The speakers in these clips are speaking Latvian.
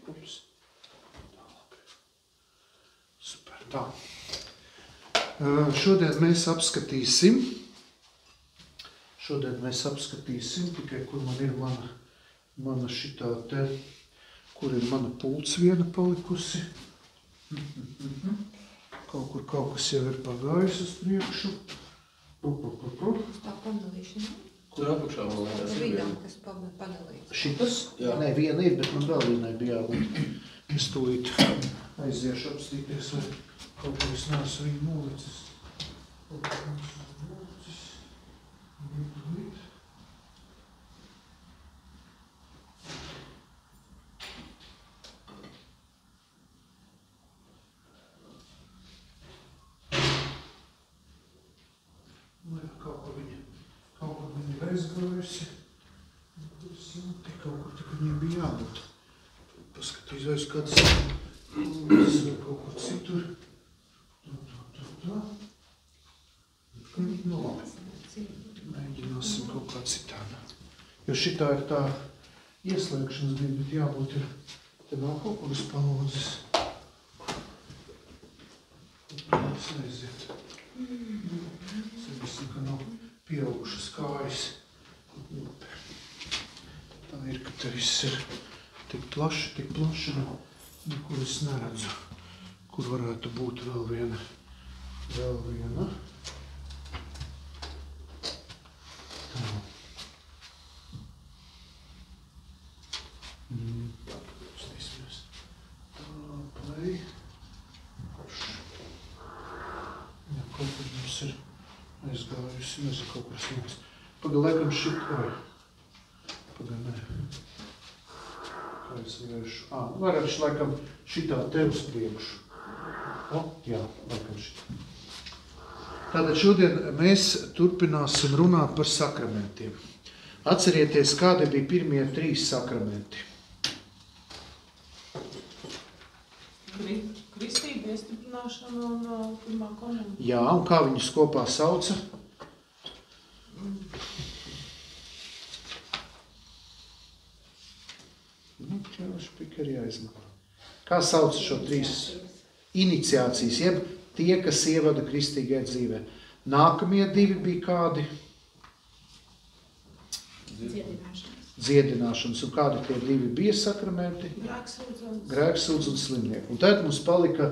Ups. Super, tā. Šodien mēs apskatīsim, tikai kur man ir mana šitā te, kur ir mana pults viena palikusi. Kaut kas jau ir pagājis uz priekšu. Tā panelīšana. Kur apakšā vēl liekas? Vidām, kas panelīts. Šitas? Jā. Nē, viena ir, bet man vēl vienai bija jābūt. Es tūlīt aiziešu apstīties, vai kaut ko es neesmu viņu nolicis. Kaut kur viņa ir aizgājusi. Kaut kur tik viņiem bija jābūt. Paskatīsies, kāds vai kaut kur citur. Tā. Nu, labi. Mēģināsim kaut kā citādā. Jo šitā ir tā ieslēgšanas bija, bet jābūt ir. Te nav kaut kur uz palodzes. Tas aiziet. Sabisim, ka nav pieaugušas kājas. Tā ir, ka te viss ir tik plaši, nekur es neredzu, kur varētu būt vēl viena. Tā. Stīsimies. Tā, play. Jā, kaut kur mums ir aizgājusi, nezinu, kaut kur sniedz. Paga, laikam Paga, nē. Kā es vēršu? Varētu laikam šitā te uz priekšu. Jā, laikam šitā. Tātad šodien mēs turpināsim runāt par sakramentiem. Atcerieties, kādi bija pirmie 3 sakramenti. Kristība, iestiprināšana un pirmā komunija. Jā, un kā viņus kopā sauca? Kā sauc šo 3 iniciācijas, jeb tie, kas ievada kristīgajā dzīvē? Nākamie 2 bija kādi? Dziedināšanas. Un kādi tie 2 bija sakramenti? Grēksūdz un slimnieku. Un tad mums palika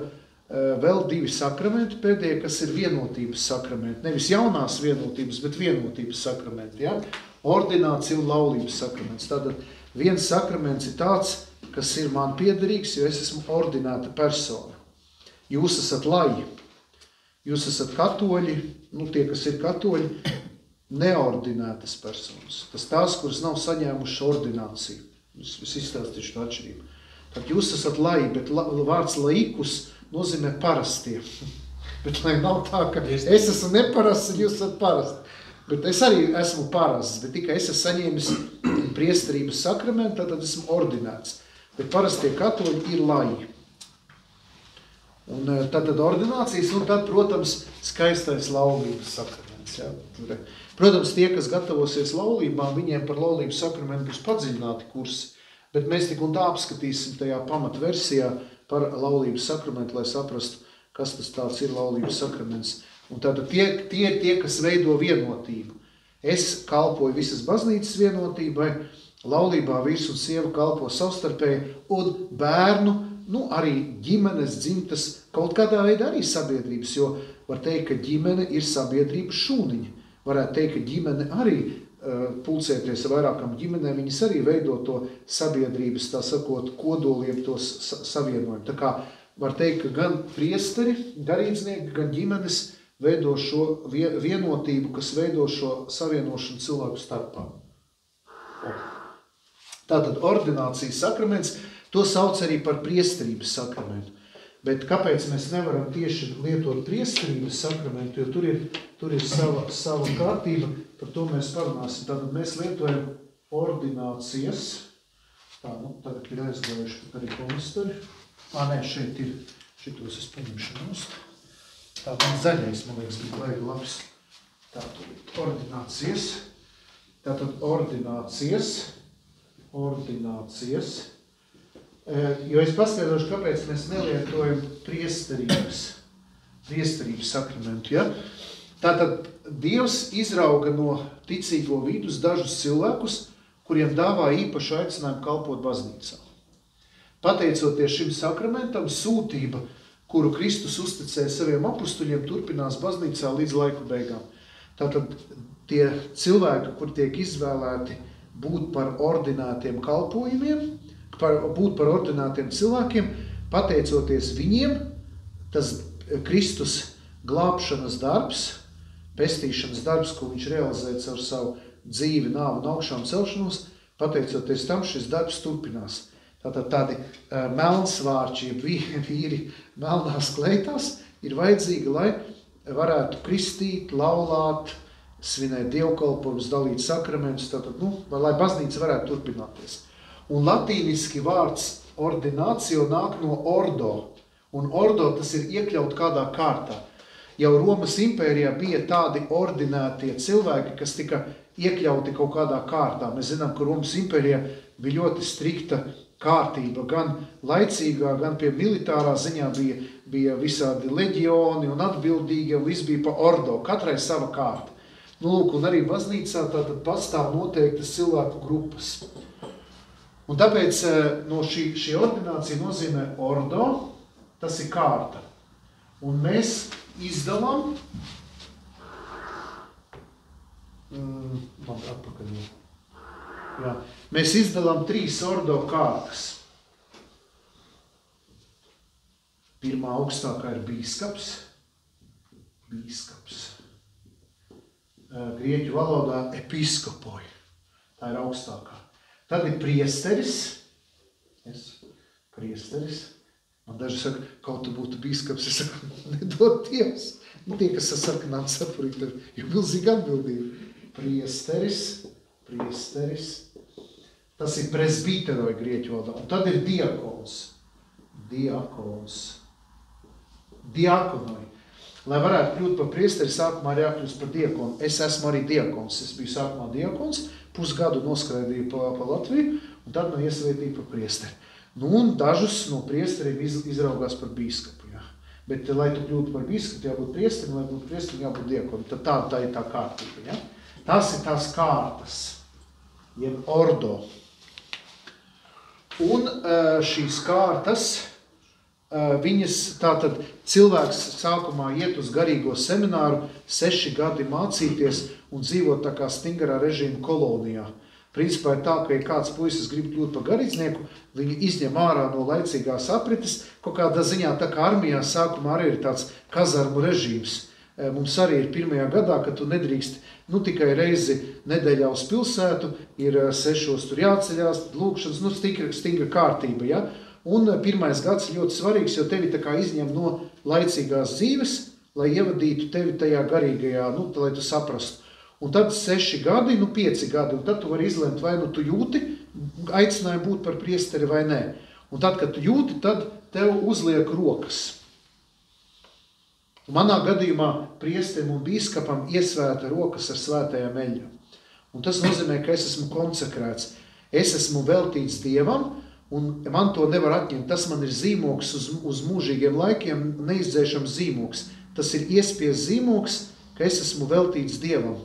vēl 2 sakramenti pēdējie, kas ir vienotības sakramenti. Nevis jaunās vienotības, bet vienotības sakramenti. Ja? Ordinācija un laulības sakraments. Tātad viens sakraments ir tāds, kas ir man piederīgs, jo es esmu ordināta persona. Jūs esat laji. Jūs esat katoļi, tie, kas ir katoļi, neordinētas personas. Tas tās, kuras nav saņēmušas ordināciju. Es izstāstīšu to atšķirību. Tad jūs esat laji, bet vārds laikus nozīmē parastie. Bet lai nav tā, ka es esmu neparasts un jūs esat parasti. Bet es arī esmu parasts, bet tikai es esmu saņēmis priesterības sakramentu, tad esmu ordinēts. Bet parastie katoļi ir laji. Un tad ordinācijas, un tad, protams, skaistais laulības sakraments. Ja? Protams, tie, kas gatavosies laulībām, viņiem par laulības sakramentu būs padziļināti kursi, bet mēs tik un tā apskatīsim tajā pamatversijā par laulības sakramentu, lai saprastu, kas tas tāds ir laulības sakraments. Un tātad tie ir tie, kas veido vienotību. Es kalpoju visas baznīcas vienotībai, laulībā vīrs un sieva kalpo savstarpēji, un bērnu, arī ģimenes, dzimtas, kaut kādā veidā arī sabiedrības, jo var teikt, ka ģimene ir sabiedrības šūniņa. Varētu teikt, ka ģimene arī pulcēties ar vairākām ģimenēm, viņas arī veido to sabiedrības, tā sakot, kodoliem tos savienojumu. Tā kā var teikt, ka gan priesteri, garīdznieki, gan ģimenes veido šo vienotību, kas veido šo savienošanu cilvēku starpā. Tātad ordinācijas sakraments, to sauc arī par priesterības sakramentu. Bet kāpēc mēs nevaram tieši lietot priesterības sakramentu, jo tur ir sava kārtība, par to mēs parunāsim. Tātad mēs lietojam ordinācijas. Tagad ir aizgājuši arī komistari. Nē, šeit ir, šitos es paņemšu nost. Tā man zaļais, man liekas, bija baigi labs. Tātad ordinācijas. Tātad ordinācijas. Jo es paskaidrošu, kāpēc mēs nelietojam priesterības sakramentu. Ja? Tātad Dievs izrauga no ticīgo vidus dažus cilvēkus, kuriem dāvā īpašu aicinājumu kalpot baznīcā. Pateicoties šim sakramentam, sūtība, kuru Kristus uzticēja saviem apustuļiem, turpinās baznīcā līdz laiku beigām. Tātad tie cilvēki, kur tiek izvēlēti būt par ordinētiem kalpojumiem, būt par ordinētiem cilvēkiem, pateicoties viņiem, tas Kristus glābšanas darbs, pestīšanas darbs, ko viņš realizēja caur savu dzīvi, nāvu un augšām celšanos, pateicoties tam šis darbs turpinās. Tātad tādi melnsvārči, vīri melnās kleitās ir vajadzīgi, lai varētu kristīt, laulāt, svinēt dievkalpojumus, dalīt sakramentus, tātad, lai baznīca varētu turpināties. Un latīniski vārds ordinācio nāk no ordo, un ordo tas ir iekļaut kādā kārtā. Jau Romas impērijā bija tādi ordinētie cilvēki, kas tika iekļauti kaut kādā kārtā. Mēs zinām, ka Romas impērijā bija ļoti strikta kārtība, gan laicīgā, gan pie militārā ziņā bija visādi leģioni un atbildīgi, un viss bija pa ordo, katrai sava kārta. Lūk, un arī baznīcā tātad pastāv noteiktas cilvēku grupas. Un tāpēc no šī ordinācija nozīmē ordo, tas ir kārta. Un mēs izdalām, mēs izdalām 3 ordo kārtas. Pirmā augstākā ir bīskaps. Grieķu valodā episkopoi. Tā ir augstākā. Tad ir priesteris. Man daži saka, kaut tu būtu bīskaps. Es saku, nedod Dievs. Tie, kas ar sarkanām sapurītēm, jo milzīgi atbildība. Priesteris. Tas ir presbīteroj grieķu valodā. Un tad ir diakonoj. Lai varētu kļūt par priesteri, sākumā ir jākļūst par diakonu. Es esmu arī diakons. Es biju sākumā diakons, pusgadu noskraidīju pa Latviju, un tad man iesvētīja par priesteri. Un dažus no priesteriem izraugās par bīskapu. Jā. Bet, lai tu kļūtu par bīskapu, jābūt priesterim, lai būtu priesterim, jābūt diakonu. Tad tā ir tā kārtība. Ja? Tas ir tās kārtas, jeb ordo. Un šīs kārtas, viņas tātad cilvēks sākumā iet uz garīgo semināru, 6 gadi mācīties un dzīvot tā kā stingrā režīma kolonijā. Principā ir tā, ka, ja kāds puisis grib kļūt par garīdznieku, viņi izņem ārā no laicīgās aprites, kaut kādā ziņā tā kā armijā sākumā arī ir tāds kazarmu režīms. Mums arī ir 1. gadā, ka tu nedrīkst tikai reizi nedēļā uz pilsētu, ir 6 tur jāceļās, lūkšanas, stingra kārtība, ja? Un 1. gads ļoti svarīgs, jo tevi tā kā izņem no laicīgās dzīves, lai ievadītu tevi tajā garīgajā, lai tu saprastu. Un tad 6 gadi, 5 gadi, un tad tu vari izlemt, vai tu jūti aicinājumu būt par priesteri vai nē. Un tad, kad tu jūti, tad tev uzliek rokas. Un manā gadījumā priesterim un bīskapam iesvēta rokas ar svētajām eļļām. Un tas nozīmē, ka es esmu konsekrēts. Es esmu veltīts Dievam, un man to nevar atņemt. Tas man ir zīmoks uz mūžīgiem laikiem, neizdzēšams zīmoks. Tas ir iespies zīmoks, ka es esmu veltīts Dievam.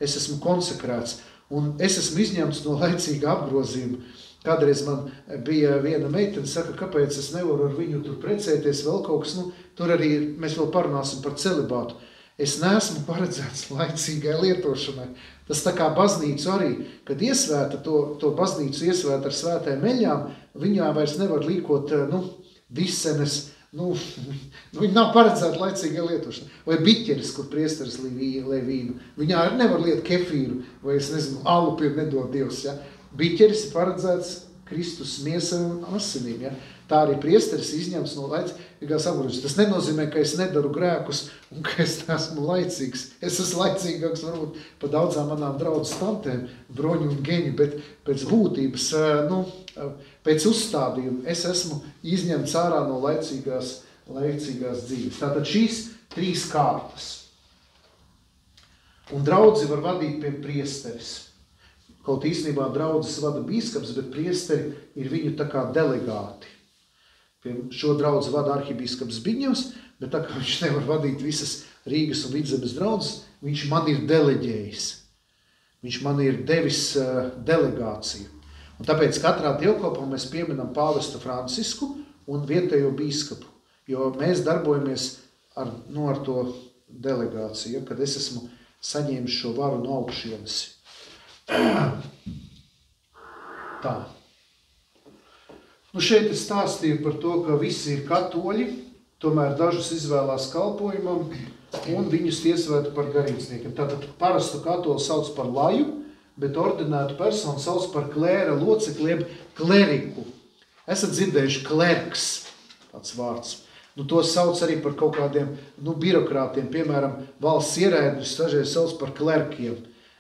Es esmu konsekrēts, un es esmu izņemts no laicīga apgrozījuma. Kādreiz man bija viena meitene, saka, kāpēc es nevaru ar viņu tur precēties, vēl kaut kas, tur arī mēs vēl parunāsim par celibātu. Es neesmu paredzēts laicīgai lietošanai. Tas tā kā baznīcu arī, kad iesvēta to baznīcu iesvēta ar svētēm eļļām, viņā vairs nevar līkot, disenes, viņi nav paredzēti laicīgai lietošanai. Vai biķeris, kur priesteris lej vīnu. Viņā arī nevar liet kefīru, vai es nezinu, alupi nedod Dievs. Ja? Biķeris ir paredzēts Kristus miesam un asinīm. Ja? Tā arī priesteris izņems no laicīgās apgrozījuma. Tas nenozīmē, ka es nedaru grēkus un ka es neesmu laicīgs. Es esmu laicīgāks varbūt pa daudzām manām draudzes tantēm, Broņu un Geņu, bet pēc būtības, pēc uzstādījuma es esmu izņemts ārā no laicīgās dzīves. Tātad šīs 3 kārtas. Un draudzi var vadīt pie priesteris. Kaut īstenībā draudzes vada bīskaps, bet priesteri ir viņu tā kā delegāti. Šo draudzi vada arhibīskaps Biņevs, bet tā kā viņš nevar vadīt visas Rīgas un Vidzemes draudzes, viņš man ir deleģējis. Viņš man ir devis delegāciju. Un tāpēc katrā dievkalpā mēs pieminam pāvestu Francisku un vietējo bīskapu, jo mēs darbojamies ar to delegāciju, kad es esmu saņēmis šo varu no augšienes. Tā. Šeit es stāstīju par to, ka visi ir katoļi, tomēr dažus izvēlās kalpojumam un viņus iesvēta par garīdzniekiem. Tātad parastu katoli sauc par laju, bet ordinētu personu sauc par klēra locekli, kleriku. Esat dzirdējuši klerks, tāds vārds. To sauc arī par kaut kādiem birokrātiem, piemēram, valsts ierēdņus dažreiz sauc par klerkiem.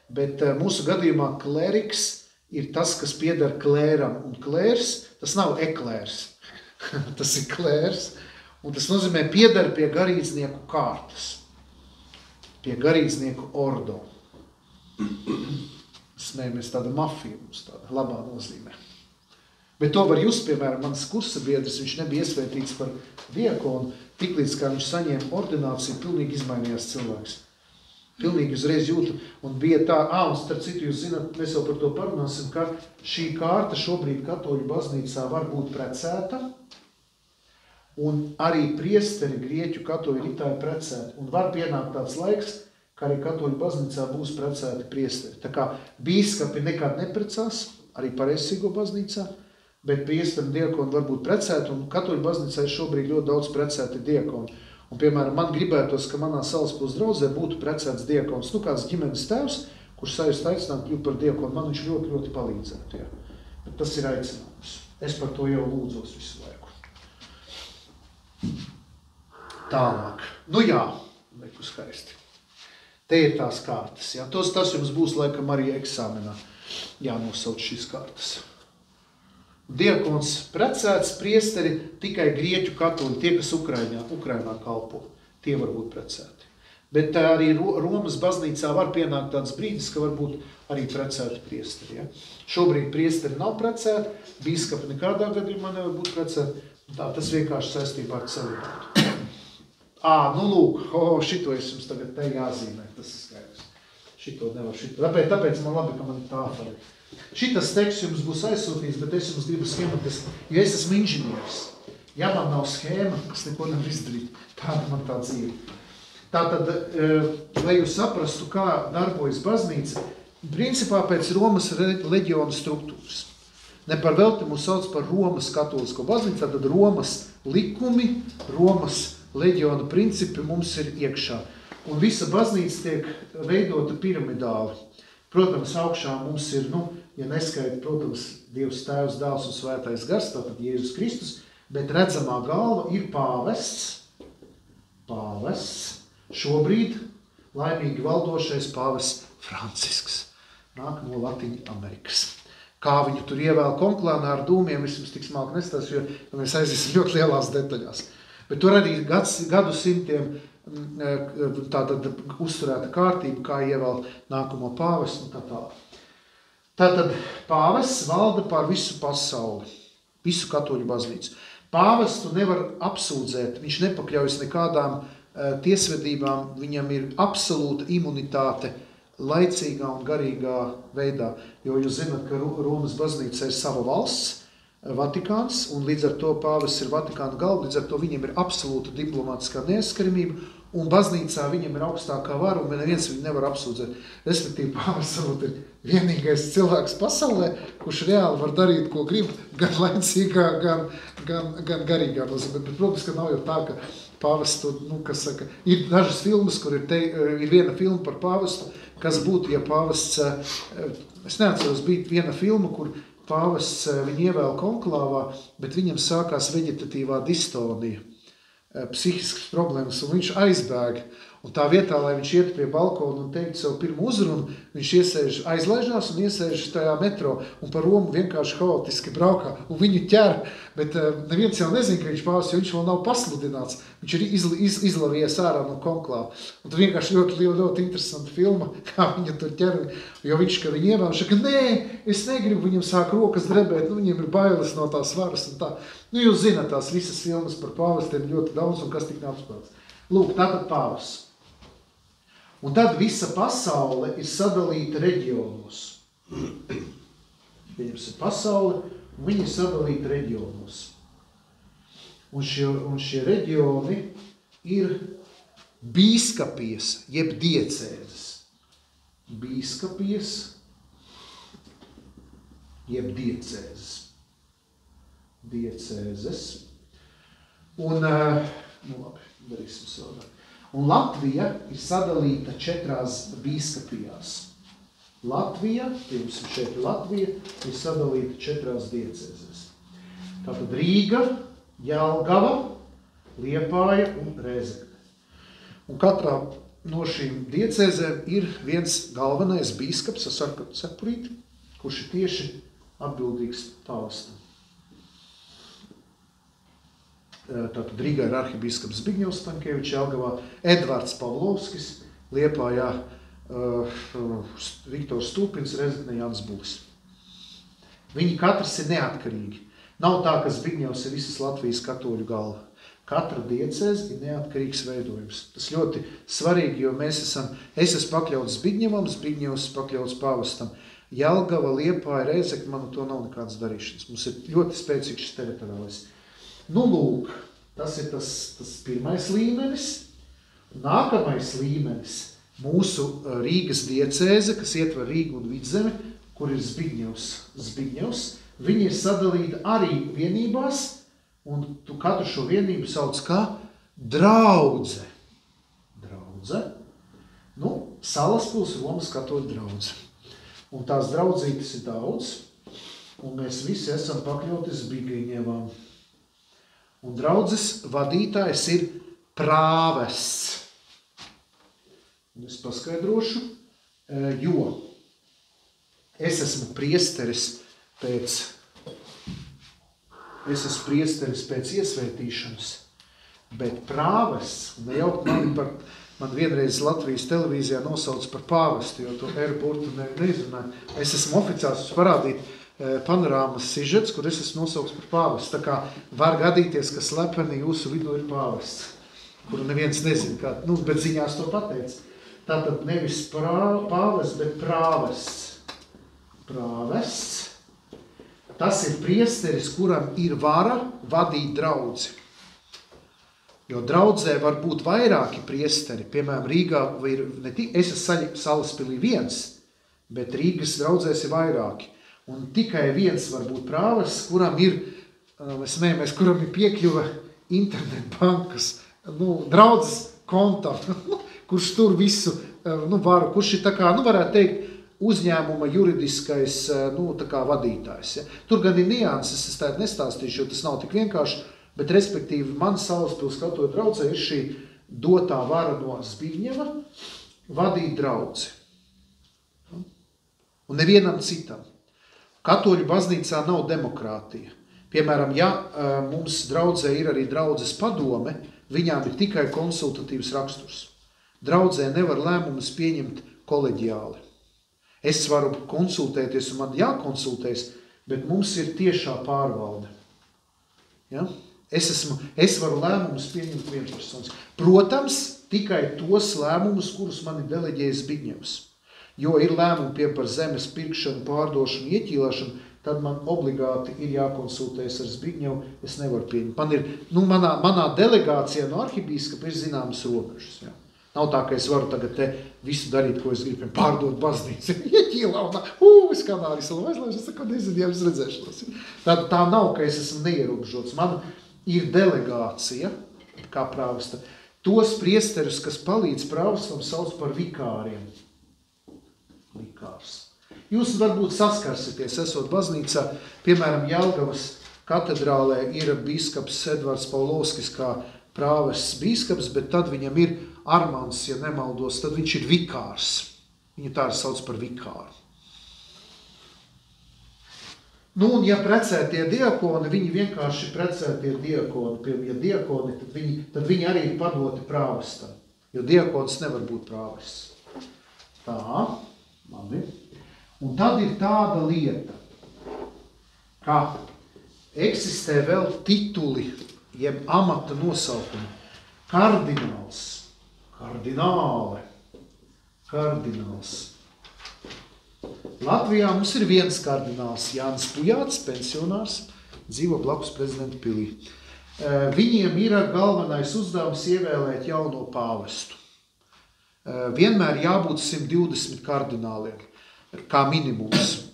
Bet mūsu gadījumā kleriks ir tas, kas pieder klēram, un klērs, tas nav eklērs, tas ir klērs, un tas nozīmē pieder pie garīdznieku kārtas, pie garīdznieku ordo. Smējamies tāda mafija mums tāda labā nozīmē. Bet to var just, piemēram, mans kursa biedrs, viņš nebija iesvētīts par diakonu, tiklīdz kā viņš saņēma ordināciju, pilnīgi izmainījās cilvēks. Pilnīgi uzreiz jūtu, un bija tā, un starp citu, jūs zināt, mēs jau par to parunāsim, ka šī kārta šobrīd katoļu baznīcā var būt precēta, un arī priesteri grieķu katoļu ritā ir precēti, un var pienākt tāds laiks, ka arī katoļu baznīcā būs precēti priesteri. Tā kā bīskapi nekad neprecās, arī pareizsīgo baznīcā, bet priesteri un diakoni var būt precēti, un katoļu baznīcā ir šobrīd ļoti daudz precēti diakoni. Un, piemēram, man gribētos, ka manā Salaspils draudzē būtu precēts diakons, kāds ģimenes tēvs, kurš sajust aicināt kļūt par diakonu, man viņš ļoti, ļoti palīdzētu. Jā. Bet tas ir aicinājums. Es par to jau lūdzos visu laiku. Tālāk. Jā, lieku skaisti. Te ir tās kārtas. Jā. Tas jums būs laikam arī eksāmenā jānosauc šīs kārtas. Diakons precēts, priesteri tikai grieķu katoļi, tie, kas Ukrainā kalpo, tie var būt precēti. Bet arī Romas baznīcā var pienākt tāds brīdis, ka var būt arī precēti priesteri. Ja? Šobrīd priesteri nav precēti, bīskapi nekādā gadījumā nevar būt precēti. Tā, tas vienkārši saistībā ar celibātu. Šito es jums tagad te jāzīmē, tas ir skaidrs. Šito nevar, tāpēc man labi, ka man tā arī. Šitas teksts jums būs aizsūtīts, bet es jums gribu schematiski, jo es esmu inženieris. Ja man nav schēma, es neko nevar izdarīt. Tāda man tā dzīve. Tātad, lai jūs saprastu, kā darbojas baznīca, principā pēc Romas leģiona struktūras. Ne par velti mūs sauc par Romas katolisko baznīcu, tad Romas likumi, Romas leģiona principi mums ir iekšā. Un visa baznīca tiek veidota piramidāli. Protams, augšā mums ir, ja neskaita, protams, Dievs Tēvs, Dēls un Svētais Gars, tātad Jēzus Kristus, bet redzamā galva ir pāvests, šobrīd laimīgi valdošais pāvests Francisks, nāk no Latiņa Amerikas. Kā viņu tur ievēl konklānā ar dūmiem, es jums tik smalki nestāstu, jo mēs aiziesim ļoti lielās detaļās. Bet tur arī gadsimtiem tātad uzturēta kārtība, kā ievēl nākamo pāvestu un tā tālāk. Tātad pāvests valda pār visu pasauli, visu katoļu baznīcu. Pāvestu nevar apsūdzēt, viņš nepakļaujas nekādām tiesvedībām, viņam ir absolūta imunitāte laicīgā un garīgā veidā, jo jūs zināt, ka Romas baznīca ir sava valsts, Vatikāns, un līdz ar to pāvests ir Vatikāna galva, līdz ar to viņam ir absolūta diplomātiskā neaizskaramība, un baznīcā viņam ir augstākā vara, un neviens viņu nevar apsūdzēt. Respektīvi, pāvests varbūt ir vienīgais cilvēks pasaulē, kurš reāli var darīt, ko grib, gan laicīgā, gan garīgā nozīmē. Bet, protams, ka nav jau tā, ka pāvestu, ir dažas filmas, kur ir viena filma par pāvestu, kas būtu, ja pāvests, es neatceros, bija viena filma, kur pāvests viņu ievēl konklāvā, bet viņam sākās veģetatīvā distonija, psihiskas problēmas, un viņš aizbēga. Un tā vietā, lai viņš iet pie balkona un teikt savu pirmo uzrunu, viņš aizlaižās un iesēž tajā metro un par Romu vienkārši haotiski braukā un viņu ķer, bet neviens jau nezina, ka viņš pāvis, jo viņš vēl nav pasludināts. Viņš ir izlavījies ārā no konklāva. Un tad vienkārši ļoti interesanta filma, kā viņa tur ķer, jo viņš, kad viņi ievēl, viņš saka, nē, es negribu, viņam sāk rokas drebēt, viņiem ir bailes no tās varas un tā. Jūs zināt tās visas filmas par pāvestiem ļoti daudz un kas tik neapspēlts. Lūk, tātad pāvis. Un tad visa pasaule ir sadalīta reģionos. Viņam ir pasaule, un viņi ir sadalīti reģionos. Un šie reģioni ir bīskapies, jeb diecēzes. Bīskapies, jeb diecēzes. Diecēzes. Un, labi, darīsim savādāk. Un Latvija ir sadalīta 4 bīskapijās. Latvija, pirms šeit Latvija, ir sadalīta 4 diecēzēs. Tātad Rīga, Jelgava, Liepāja un Rēzekne. Un katrā no šīm diecēzēm ir viens galvenais bīskaps ar sarkanu cepurīti, kurš ir tieši atbildīgs pāvestam. Tātad Rīgā ir arhibīskaps Zbigņevs Staņkevičs, Jelgavā Edvards Pavlovskis, Liepājā Viktors Stūpins, Rezeknē Jānis Bulis. Viņi katrs ir neatkarīgi. Nav tā, ka Zbigņevs ir visas Latvijas katoļu galva. Katra diecēze ir neatkarīgs veidojums. Tas ļoti svarīgi, jo es esmu pakļauts Zbigņevam, Zbigņevs pakļauts pāvestam. Jelgava, Liepāja, Rezekne, man to nav nekādas darīšanas. Mums ir ļoti spēcīgs šis teritoriālais. Nu, lūk, tas ir tas pirmais līmenis. Nākamais līmenis mūsu Rīgas diecēze, kas ietver Rīgu un Vidzemi, kur ir Zbigņevs. Viņi ir sadalīti arī vienībās, un tu katru šo vienību sauc kā draudze. Draudze. Nu, Salaspils Romas katoļu draudze. Un tās draudzītes ir daudz, un mēs visi esam pakļauti Zbigņevam. Un draudzes vadītājs ir prāvests. Un es paskaidrošu, jo es esmu priesteris pēc iesvētīšanas, bet prāvests, nejaukt man vienreiz Latvijas televīzijā nosauc par pāvestu, jo to airportu neizrunāju. Es esmu oficiāls parādīt panorāmas sižets, kur es esmu nosauks par pāvestu. Tā kā var gadīties, ka slepeni jūsu vidū ir pāvests, kuru neviens nezina, kā, bet ziņās to pateica. Tātad nevis pāvests, bet prāvests. Prāvests. Tas ir priesteris, kuram ir vara vadīt draudzi. Jo draudzē var būt vairāki priesteri. Piemēram, Rīgā ir es esmu Salaspilī viens, bet Rīgas draudzēs ir vairāki. Un tikai viens var būt prāvests, kuram ir, kuram ir piekļuva internetbankas, draudzes kontam, kurš tur visu varu, kurš ir tā kā, varētu teikt, uzņēmuma juridiskais tā kā vadītājs. Ja? Tur gan ir nianses, es tādu nestāstīšu, jo tas nav tik vienkārši, bet respektīvi man Salaspils katoļu draudzē ir šī dotā vara no Zbigņeva vadīt draudzi. Un nevienam citam. Katoļu baznīcā nav demokrātija. Piemēram, ja mums draudzē ir arī draudzes padome, viņām ir tikai konsultatīvs raksturs. Draudzē nevar lēmumus pieņemt koleģiāli. Es varu konsultēties un man jākonsultēs, bet mums ir tiešā pārvalde. Ja? Es varu lēmumus pieņemt vienpersonis. Protams, tikai tos lēmumus, kurus man ir deleģējis Zbigņevs. Jo ir lēmumi par zemes pirkšanu, pārdošanu, ieķīlāšanu, tad man obligāti ir jākonsultējas ar Zbigņevu, es nevaru pieņemt. Man ir, manā delegācijā no arhibīskapa ir zināmas robežas. Ja. Nav tā, ka es varu tagad te visu darīt, ko es gribu, pārdot baznīcu, ieķīlā un es kanāris vēl aizlaižu, es saku, nezinu, jā, es redzēšanos. Tā nav, ka es esmu neierobežots. Man ir delegācija, kā prāvesta. Tos priesterus, kas palīdz prāvestam, sauc par vikāriem. Vikārs. Jūs varbūt saskarsities, esot baznīcā, piemēram, Jelgavas katedrālē ir bīskaps Edvards Pavlovskis kā prāvests bīskaps, bet tad viņam ir Armands, ja nemaldos, tad viņš ir vikārs. Viņu tā ir sauc par vikāru. Nu, un ja precētie diakoni, viņi vienkārši precētie diakoni, ja diakoni, tad viņi arī ir padoti prāvestam, jo diakons nevar būt prāvests. Tā, labi. Un tad ir tāda lieta, ka eksistē vēl tituli, jeb amata nosaukumi. Kardināls, kardināle, kardināls. Latvijā mums ir viens kardināls, Jānis Pujāts, pensionārs, dzīvo blakus prezidenta pilī. Viņiem ir galvenais uzdevums ievēlēt jauno pāvestu. Vienmēr jābūt 120 kardināliem, kā minimums.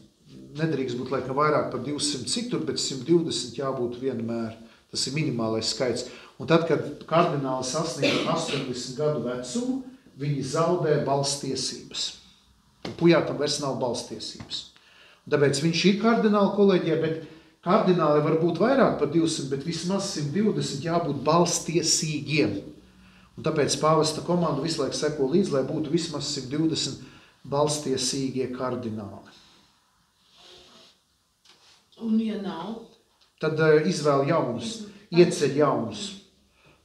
Nedrīkst būt laikam vairāk par 200 citur, bet 120 jābūt vienmēr. Tas ir minimālais skaits. Un tad, kad kardināli sasniedz 80 gadu vecumu, viņi zaudē balstiesības. Un Pujātam vairs nav balstiesības. Un tāpēc viņš ir kardināla kolēģijā, bet kardināli var būt vairāk par 200, bet vismaz 120 jābūt balstiesīgiem. Un tāpēc pāvesta komanda visu laiku seko līdz, lai būtu vismaz 120 balstiesīgie kardināli. Un ja nav? Tad izvēl jaunus, ieceļ jaunus.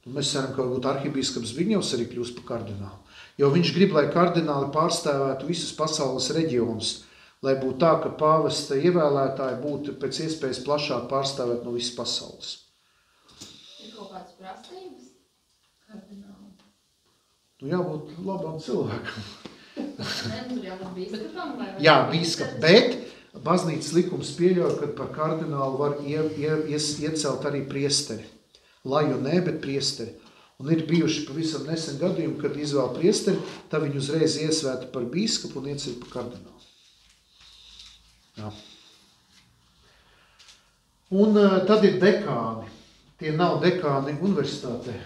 Un mēs ceram, ka varbūt arhibīskaps Zbigņevs arī kļūst par kardinālu. Jo viņš grib, lai kardināli pārstāvētu visus pasaules reģionus, lai būtu tā, ka pāvesta ievēlētāji būtu pēc iespējas plašāk pārstāvēt no visas pasaules. Ir kaut kādas prasības kardināli? Nu jābūt labam cilvēkam. Tur jābūt bīskapam? Jā, bīskap, bet baznīcas likums pieļauj, ka par kardinālu var iecelt arī priesteri. Laju nē, bet priesteri. Un ir bijuši pavisam nesen gadījumi, kad izvēl priesteri, tad viņu uzreiz iesvēta par bīskapu un ieceļ par kardinālu. Jā. Un tad ir dekāni. Tie nav dekāni universitātē.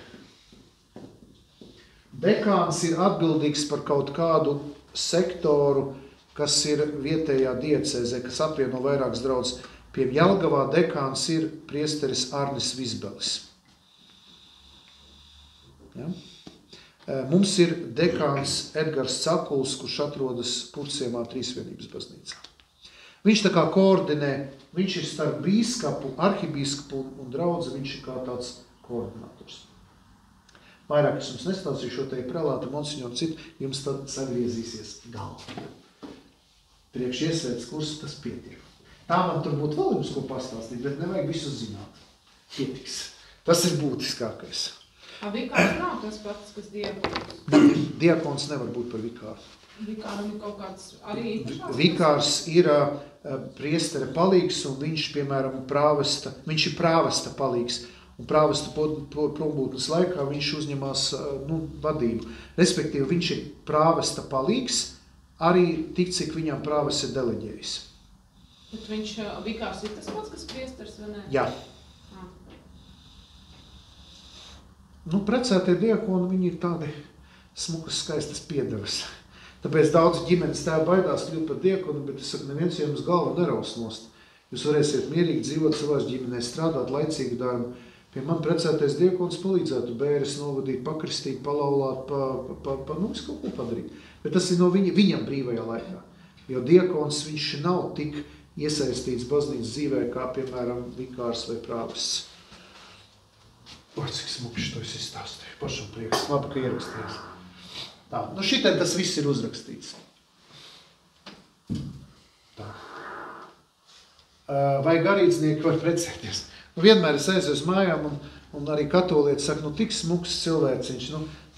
Dekāns ir atbildīgs par kaut kādu sektoru, kas ir vietējā diecēzē, kas apvieno vairākas draudzes. Pie Jelgavā dekāns ir priesteris Arnis Vizbelis. Ja? Mums ir dekāns Edgars Cakuls, kurš atrodas Purciemā Trīsvienības baznīcā. Viņš tā kā koordinē, viņš ir starp bīskapu, arhibīskapu un draudzi, viņš ir kā tāds koordinators. Vairāk es jums nestāstīšu šo te prelātu monsiņoru citu, jums tad sagriezīsies galva. Priekš iesvētas kursu tas pietiek. Tā man tur būtu vēl jums ko pastāstīt, bet nevajag visu zināt. Pietiks. Tas ir būtiskākais. Vikārs nav tas pats, kas diakons. Diakons nevar būt par vikāru. Vikāram ir kaut kāds arī īpašās? Vikārs ir priestera palīgs un viņš, piemēram, viņš ir prāvesta palīgs. Un prāvesta prombūtnes laikā viņš uzņemās vadību. Respektīvi, viņš ir prāvesta palīgs arī tik, cik viņam prāves ir deleģējis. Bet viņš, vikārs ir tas pats, kas priesters, vai ne? Jā. Precētie diakoni, viņi ir tādi smukas, skaistas piedevas. Tāpēc daudz ģimenes tēvi baidās kļūt par diakonu, bet es saku, neviens jums galvu neraus nost. Jūs varēsiet mierīgi dzīvot savās ģimenēs, strādāt laicīgu darbu. Pie man precētais diakons palīdzētu bēres novadīt, pakristīt, palaulāt, visu kaut ko padarīt. Bet tas ir no viņam brīvajā laikā. Jo diakons viņš nav tik iesaistīts baznīcas dzīvē, kā, piemēram, vikārs vai prāvests. Cik smuki to es izstāstīju. Pašam prieks. Labi, ka ierakstījās. Tā. Šitai tas viss ir uzrakstīts. Tā. Vai garīdznieki var precēties? Vienmēr es aizu uz mājām un arī katolieši saka, tik smuks cilvēciņš.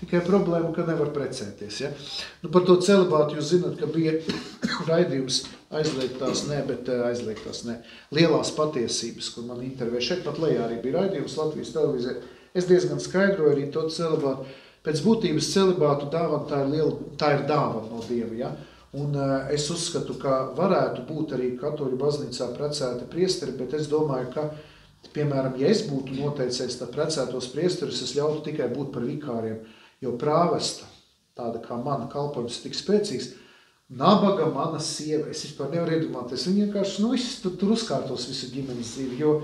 Tikai problēma, ka nevar precēties. Ja? Par to celibātu jūs zināt, ka bija raidījums aizliegtās nē. Lielās patiesības, kur man intervēja. Šeit pat lejā arī bija raidījums Latvijas televīzē. Es diezgan skaidroju arī to celibātu. Pēc būtības celibātu dāvana, tā ir dāvana no Dieva. Ja? Un es uzskatu, ka varētu būt arī katoļu baznīcā precēti priesteri, bet es domāju, ka, piemēram, ja es būtu noteicējis tad precētos priesterus, es ļautu tikai būt par vikāriem. Jo prāvesta, tāda kā mana kalpojums, tik spēcīgs, nabaga mana sieva, es vispār nevaru iedomāties, viņa vienkārši tur uzkārtos visu ģimenes dzīvi, jo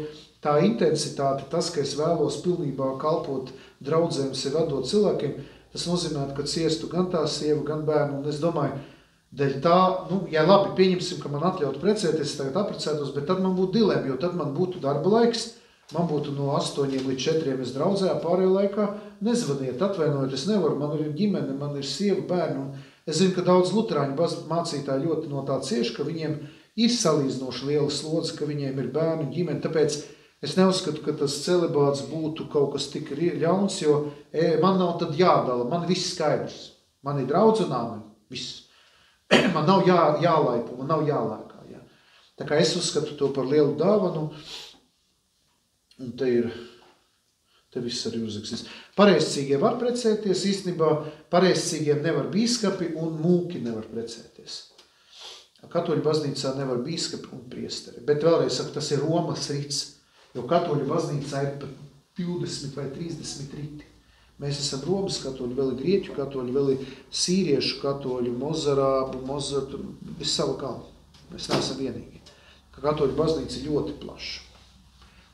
tā intensitāte, tas, ka es vēlos pilnībā kalpot draudzēm, sev atdot cilvēkiem, tas nozīmē, ka ciestu gan tā sieva, gan bērnu, un es domāju, dēļ tā, ja labi, pieņemsim, ka man atļautu precēties, tagad aprecētos, bet tad man būtu dilēma, jo tad man būtu darba laiks, man būtu no 8 līdz 4 es draudzē, pārējā laikā nezvaniet, atvainojiet, es nevaru, man ir ģimene, man ir sieva, bērni, un es zinu, ka daudz luterāņu mācītāji ļoti no tā cieši, ka viņiem ir salīdzinoši liela slodze, ka viņiem ir bērni, ģimene, tāpēc es neuzskatu, ka tas celibāts būtu kaut kas tik ļauns, jo man nav tad jādala, man viss skaidrs, man ir draudz un āmen, viss. Man nav jālaipo, man nav jālēkā. Jā. Tā kā es uzskatu to par lielu dāvanu, un te viss arī uzrakstīs. Pareizcīgie var precēties, īstenībā pareizcīgiem nevar bīskapi un mūki nevar precēties. Katoļu baznīcā nevar bīskapi un priesteri, bet vēlreiz saku, tas ir Romas rits, jo katoļu baznīcā ir pat 20 vai 30 riti. Mēs esam Romas katoļi, vēl ir grieķu katoļi, vēl ir sīriešu katoļi, mozarābu, viss sava kalna. Mēs neesam vienīgi. Katoļu baznīca ir ļoti plaša.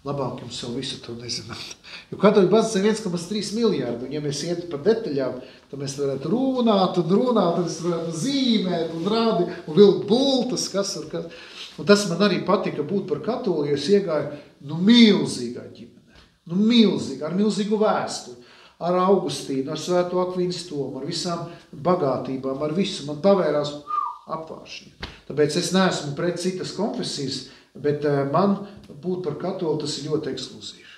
Labāk jums jau visu to nezināt. Jo katoļu baznīca ir 1,3 miljārdi, un ja mēs ietu par detaļām, tad mēs varētu runāt, tad mēs varētu zīmēt un rādi, un vilkt bultas, kas un kas. Un tas man arī patika būt par katoli, jo es iegāju milzīgā ģimenē. Milzīgā, ar milzīgu vēsturi. Ar Augustīnu, ar Svēto Akvīnas Tomu, ar visām bagātībām, ar visu. Man pavērās apvāršņi. Tāpēc es neesmu pret citas konfesijas, bet man būt par katoli tas ir ļoti ekskluzīvi.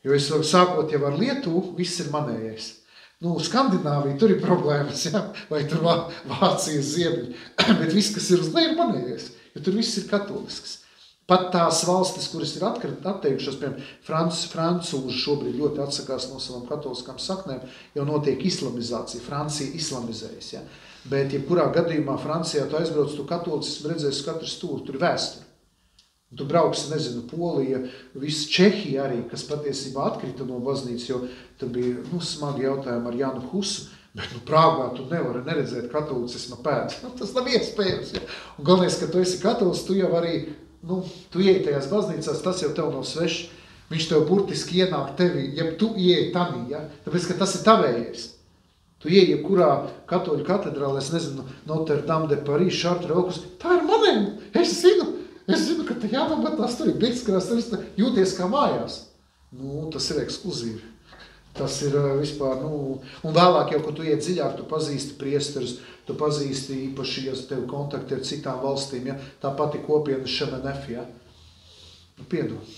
Jo es sākot jau ar Lietuvu, viss ir manējais. Skandināvija, tur ir problēmas, ja? Vai tur Vācijas ziemļi. Bet viss, kas ir uz leju, ir manējais, jo tur viss ir katolisks. Pat tās valstis, kuras ir atteikušās, piemēram, francūži šobrīd ļoti atsakās no savām katoliskām saknēm, jo notiek islamizācija, Francija islamizējas. Ja? Bet, ja kurā gadījumā Francijā tu aizbrauc, tu katolicismu redzēsi katru stūri, tur ir vēsturi. Un tu brauksi, nezinu, Polija, viss Čehija arī, kas patiesībā atkrita no baznīcas, jo tur bija smagi jautājumi ar Janu Husu, bet Prāgā tu nevari neredzēt katolicisma pēdas. Tas nav iespējams. Ja? Un galvenais, ka tu esi katolis, tu jau arī tu ieej tajās baznīcās, tas jau tev nav svešs, viņš tev burtiski ienāk tevī, ja tu ieej tanī, ja? Tāpēc, ka tas ir tavējais. Tu ieej, jebkurā katoļu katedrālē, es nezinu, Notre Dame de Paris, Chartres, tā ir manēm, es zinu, ka te jānobatās, tur ir bikskrās, tur jūties kā mājās. Tas ir ekskluzīvi. Tas ir vispār, un vēlāk jau, kad tu iet dziļāk, tu pazīsti priesterus, tu pazīsti īpaši, ja tev kontakti ar citām valstīm, ja? Tā pati kopiena Šemenef, ja? Piedod,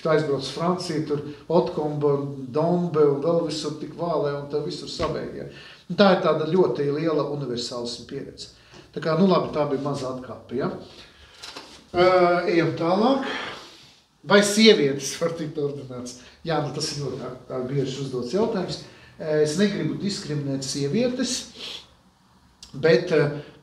aizbrauc Francija, tur Otkomba, Dombe un vēl visur tik vālē un tā visur savēja. Ja? Tā ir tāda ļoti liela universālisma pieredze. Tā kā, labi, tā bija maza atkāpe, ja? Ejam tālāk. Vai sievietes var tikt ordinētas? Jā, tas ir ļoti bieži uzdots jautājums. Es negribu diskriminēt sievietes, bet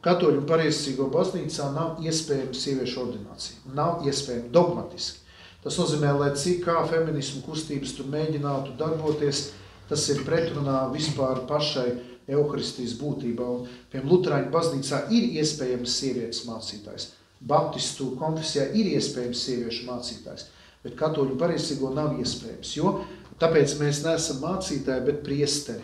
katoļu un pareizcīgo baznīcā nav iespējama sieviešu ordinācija. Nav iespējama dogmatiski. Tas nozīmē, lai cik kā feminismu kustības tur mēģinātu darboties, tas ir pretrunā vispār pašai Euharistijas būtībā. Un, piemēram, luterāņu baznīcā ir iespējams sievietes mācītājs. Baptistu konfesijā ir iespējams sieviešu mācītājs, bet katoļu pareizcīgo nav iespējams, jo tāpēc mēs neesam mācītāji, bet priesteri.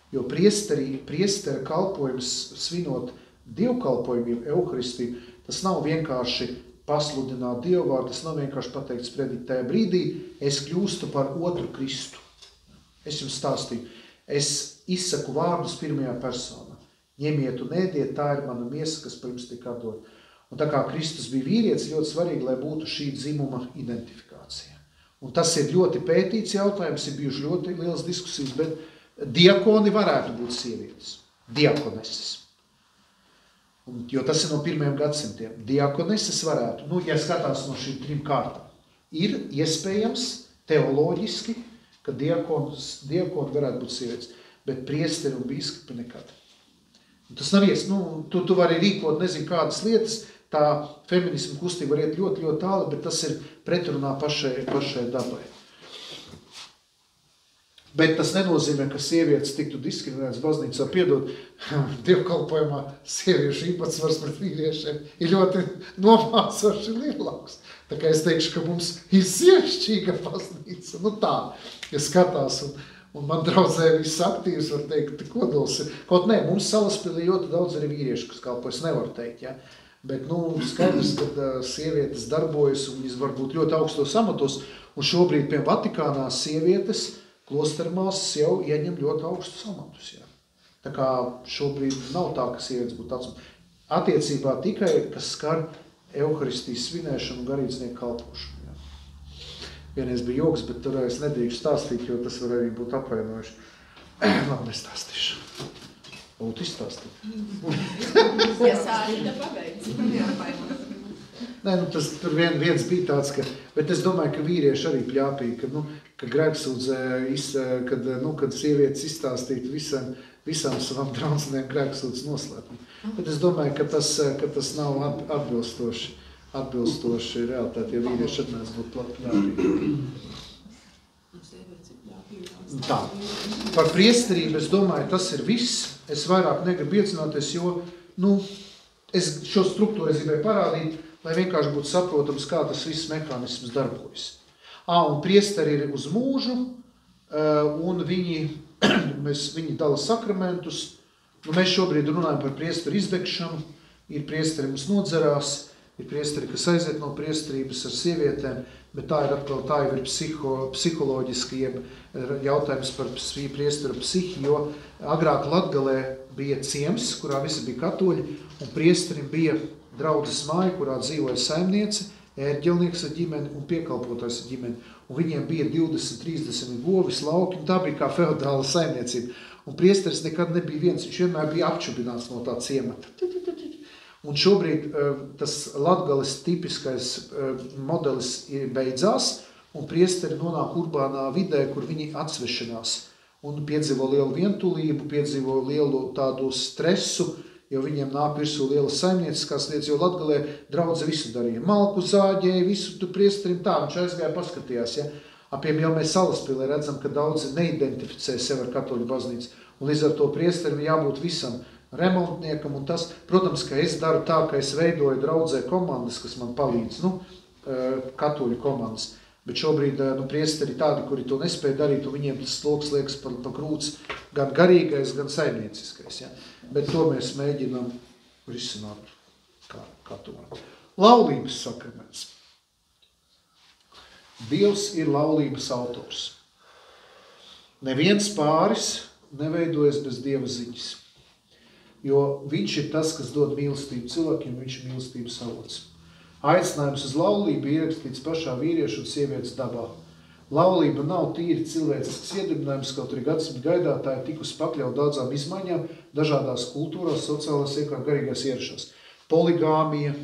Jo priestera kalpojums svinot dievkalpojumiem Euharistiju, tas nav vienkārši pasludināt dievvārdu, tas nav vienkārši pateikt sprediķi tajā brīdī, es kļūstu par otru Kristu. Es jums stāstīju, es izsaku vārdus pirmajā personā. Ņemiet un ēdiet, tā ir mana miesa, kas pirms tika atdot. Un tā kā Kristus bija vīrietis, ļoti svarīgi, lai būtu šī dzimuma identifikācija. Un tas ir ļoti pētīts jautājums, ir bijuši ļoti liels diskusijas, bet diakoni varētu būt sievietes, diakoneses. Jo tas ir no 1. gadsimtiem. Diakoneses varētu, ja skatās no šīm 3 kārtām, ir iespējams teoloģiski, ka diakoni varētu būt sievietes, bet priesteri un bīskapi nekad. Un tas nav tu vari rīkot nezinu kādas lietas, tā feminismu kustība var iet ļoti, ļoti tāli, bet tas ir pretrunā pašai dabai. Bet tas nenozīmē, ka sievietes tiktu diskriminētas baznīcā. Piedod, dievkalpojumā sieviešu īpatsvars pret vīriešiem ir ļoti nomācoši lielāks. Tā kā es teikšu, ka mums ir sievišķīga baznīca. Nu tā, ja skatās, un man draudzē viss aktīvs var teikt, kodols ir. Kaut ne, mums Salaspilī ļoti daudz arī vīriešu, kas kalpojas, nevar teikt, ja. Bet, skaidrs, ka sievietes darbojas, un viņas var būt ļoti augstos amatos, un šobrīd pie Vatikānā sievietes klostermāsas jau ieņem ļoti augstus amatus. Jā. Tā kā šobrīd nav tā, ka sievietes būtu tāds. Attiecībā tikai, kas skar Euharistijas svinēšanu un garīdznieku kalpošanu. Jā. Vienreiz bija joks, bet tur es nedrīkstu stāstīt, jo tas var arī būt apvainojuši. Labi, nestāstīšu. Lūdzu, izstāstīt. Ja sāļa pabeidz. Nē, tas tur viens bija tāds, bet es domāju, ka vīrieši arī pļāpīja, ka grēksūdzē, kad sievietes izstāstītu visām savām draudzenēm grēksūdzes noslēpumu. Bet es domāju, ka tas nav atbilstoši realitāti, ja vīrieši atnēs būt pļāpīgi. Tā. Par priesterību, es domāju, tas ir viss. Es vairāk negribu iecināties, jo, es šo struktūru gribēju parādīt, lai vienkārši būtu saprotams, kā tas viss mehānisms darbojas. Un priesteri ir uz mūžu, un viņi dala sakramentus. Mēs šobrīd runājam par priesteru izdegšanu, ir priesteri mums nodzerās, ir priesteri, kas aiziet no priesterības ar sievietēm, bet tā jau ir psiholoģiski jautājums par priesteru psihi, jo agrāk Latgalē bija ciems, kurā visi bija katoļi, un priesterim bija draudzes māja, kurā dzīvoja saimniece, ērģelnieks ar ģimeni un piekalpotājs ar ģimeni. Un viņiem bija 20-30 govis, lauki, un tā bija kā feodāla saimniecība. Un priesteris nekad nebija viens, viņš vienmēr bija apčubināts no tā ciemata. Un šobrīd tas Latgales tipiskais modelis beidzās, un priesteri nonāk urbānā vidē, kur viņi atsvešanās. Un piedzīvo lielu vientulību, piedzīvo lielu tādu stresu, jo viņiem nāk virsū liela saimnieciskās lietas, jo Latgalē draudze visu darīja. Malku zāģēja, visu tu priesterim tā, viņš aizgāja paskatījās. Ja? Jau mēs Salaspilē redzam, ka daudzi neidentificē sevi ar katoļu baznīcu. Un līdz ar to priesterim jābūt visam remontniekam. Un tas, protams, ka es daru tā, ka es veidoju draudzē komandas, kas man palīdz, katoļu komandas. Bet šobrīd priesteri tādi, kuri to nespēja darīt, un viņiem tas sloks liekas pa krūts gan garīgais, gan saimnieciskais. Ja? Bet to mēs mēģinām risināt kā to. Laulības sakraments. Dievs ir laulības autors. Neviens pāris neveidojas bez Dieva ziņas. Jo viņš ir tas, kas dod mīlestību cilvēkiem, viņš ir mīlestības avots. Aicinājums uz laulību ierakstīts pašā vīriešu un sievietes dabā. Laulība nav tīri cilvēcisks iedibinājums, kaut arī gadsimtu gaidā tā ir tikusi pakļaut daudzām izmaiņām, dažādās kultūrās, sociālās garīgās ierašanās. Poligāmija,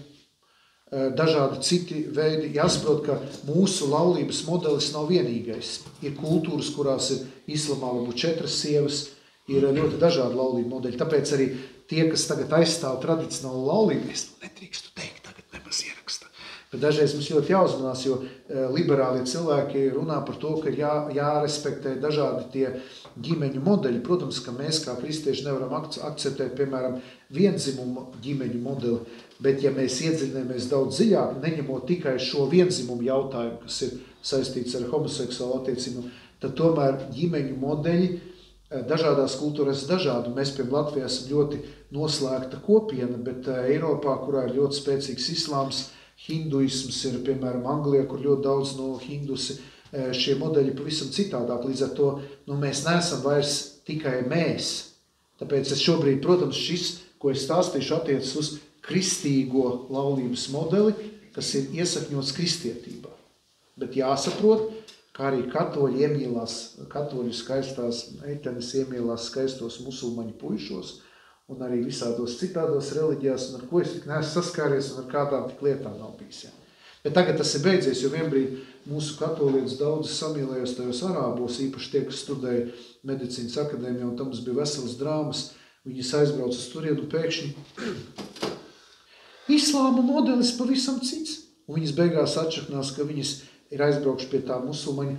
dažādi citi veidi. Jāsaprot, ka mūsu laulības modelis nav vienīgais. Ir kultūras, kurās ir islamā varbūt 4 sievas, ir ļoti dažādi laulību modeļi. Tāpēc arī tie, kas tagad aizstāv tradicionālu laulību, es nedrīkstu teikt, tagad nemaz ieraksta. Bet dažreiz mums ļoti jāuzmanās, jo liberālie cilvēki runā par to, ka jārespektē dažādi tie ģimeņu modeļi. Protams, ka mēs kā kristieši nevaram akceptēt, piemēram, vienzimumu ģimeņu modeli, bet ja mēs iedziļināmies daudz dziļāk, neņemot tikai šo vienzimumu jautājumu, kas ir saistīts ar homoseksuālu attiecību, tad tomēr ģimeņu modeļi dažādās kultūrās dažādi. Mēs, piemēram, Latvijā esam ļoti noslēgta kopiena, bet Eiropā, kurā ir ļoti spēcīgs islāms, hinduisms ir, piemēram, Anglijā, kur ļoti daudz no hindusi, šie modeļi pavisam citādāk. Līdz ar to mēs neesam vairs tikai mēs. Tāpēc es šobrīd, protams, šis, ko es stāstīšu, attiecas uz kristīgo laulības modeli, kas ir iesakņots kristietībā. Bet jāsaprot, kā arī katoļi iemīlās, katoļu skaistās meitenes iemīlās skaistos musulmaņu puišos, un arī visādos citādos reliģijās, un ar ko es tik neesmu saskāries, un ar kādām tik lietām nav bijis. Ja. Bet tagad tas ir beidzies, jo vienbrīd mūsu katolietis daudz samīlējos tajos arābos, īpaši tie, kas studēja medicīnas akadēmijā, un tam mums bija veselas drāmas, viņas aizbrauc uz turienu, un pēkšņi islāma modelis pavisam cits. Un viņas beigās atšaknās, ka viņas ir aizbraukši pie tā musulmaņa,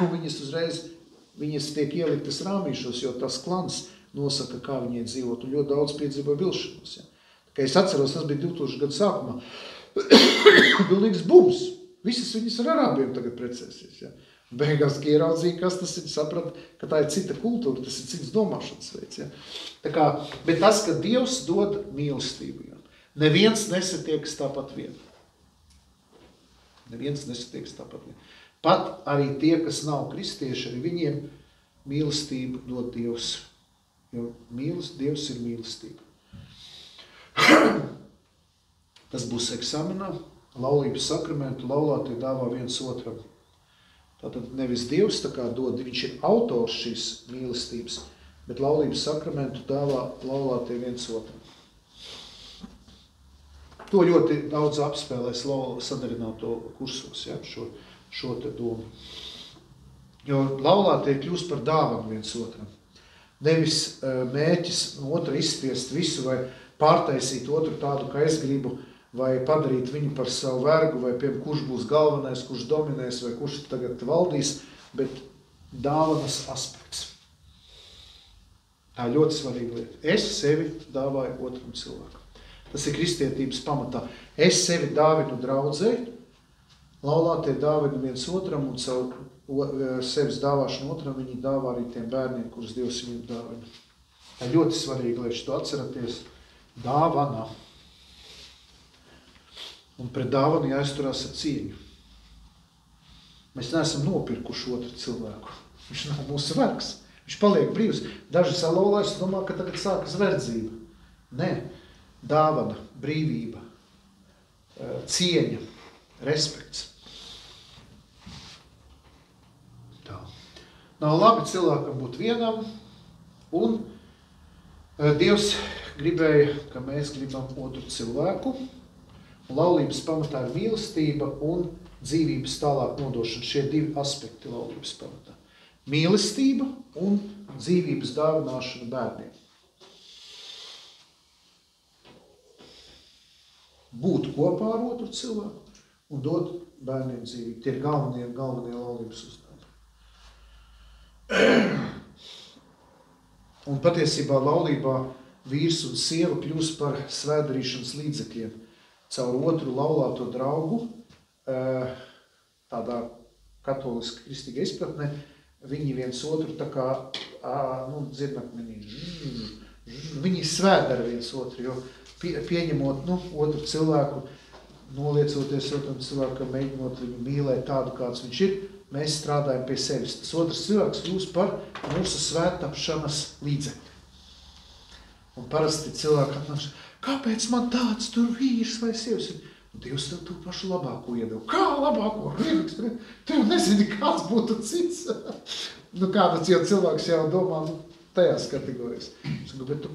un viņas uzreiz viņas tiek ieliktas rāmīšos, jo tas klans nosaka, kā viņai dzīvot, un ļoti daudz piedzīvoja vilšanos. Ja. Kā es atceros, tas bija 2000 gadu sākumā. Pilnīgs bums. Visas viņas ar arābiem tagad precēsies. Ja. Beigās, ka ieraudzīja, kas tas ir, saprata, ka tā ir cita kultūra, tas ir cits domāšanas veids. Ja. Tā kā, bet tas, ka Dievs dod mīlestību, ja. Neviens nesatiekas tāpat vien. Neviens nesatiekas tāpat vien. Pat arī tie, kas nav kristieši, arī viņiem mīlestību dod Dievs. Jo Dievs ir mīlestība. Tas būs eksamenā. Laulības sakramentu laulātie dāvā viens otram. Tātad nevis Dievs tā kā dod, viņš ir autors šīs mīlestības, bet laulības sakramentu dāvā laulātie viens otram. To ļoti daudz apspēlēs sadarināto kursos, ja, šo te domu. Jo laulātie kļūst par dāvanu viens otram. Nevis mēķis no otra izspiest visu vai pārtaisīt otru tādu, kā es gribu, vai padarīt viņu par savu vergu, vai kurš būs galvenais, kurš dominēs, vai kurš tagad valdīs, bet dāvanas aspekts. Tā ir ļoti svarīga lieta. Es sevi dāvāju otram cilvēkam. Tas ir kristietības pamatā. Es sevi dāvinu draudzei, laulātie dāvinu viens otram, un savu sevis dāvāšanu otram viņi dāvā arī tiem bērniem, kurus Dievs viņiem dāvina. Tā ir ļoti svarīga lieta, to atceraties. Dāvana. Un pret dāvanu jāizturās ar cieņu. Mēs neesam nopirkuši otru cilvēku. Viņš nav mūsu vergs. Viņš paliek brīvs. Daži salaulājas domā, ka tagad sākas verdzība. Nē, dāvana, brīvība, cieņa, respekts. Tā. Nav labi cilvēkam būt vienam, un Dievs gribēja, ka mēs gribam otru cilvēku. Laulības pamatā ir mīlestība un dzīvības tālāk nodošana. Šie divi aspekti laulības pamatā. Mīlestība un dzīvības dāvināšana bērniem. Būt kopā ar otru cilvēku un dot bērniem dzīvību. Tie ir galvenie laulības uzdevumi. Un patiesībā laulībā vīrs un sieva kļūst par svētdarīšanas līdzekļiem. Caur otru laulāto draugu, tādā katoliski kristīga izpratnē, viņi viens otru tā kā, dzirdnakmenī, viņi svētdara viens otru, jo pieņemot, otru cilvēku, noliecoties otram cilvēkam, mēģinot viņu mīlēt tādu, kāds viņš ir, mēs strādājam pie sevis. Tas otrs cilvēks kļūst par mūsu svēttapšanas līdzekļu. Un parasti cilvēki atnāks, kāpēc man tāds tur vīrs vai sievs? Un Dievs tev to pašu labāko iedeva. Kā labāko? Tu jau nezini, kāds būtu cits. Kāds jau cilvēks jau domā tajās kategorijas. Bet tu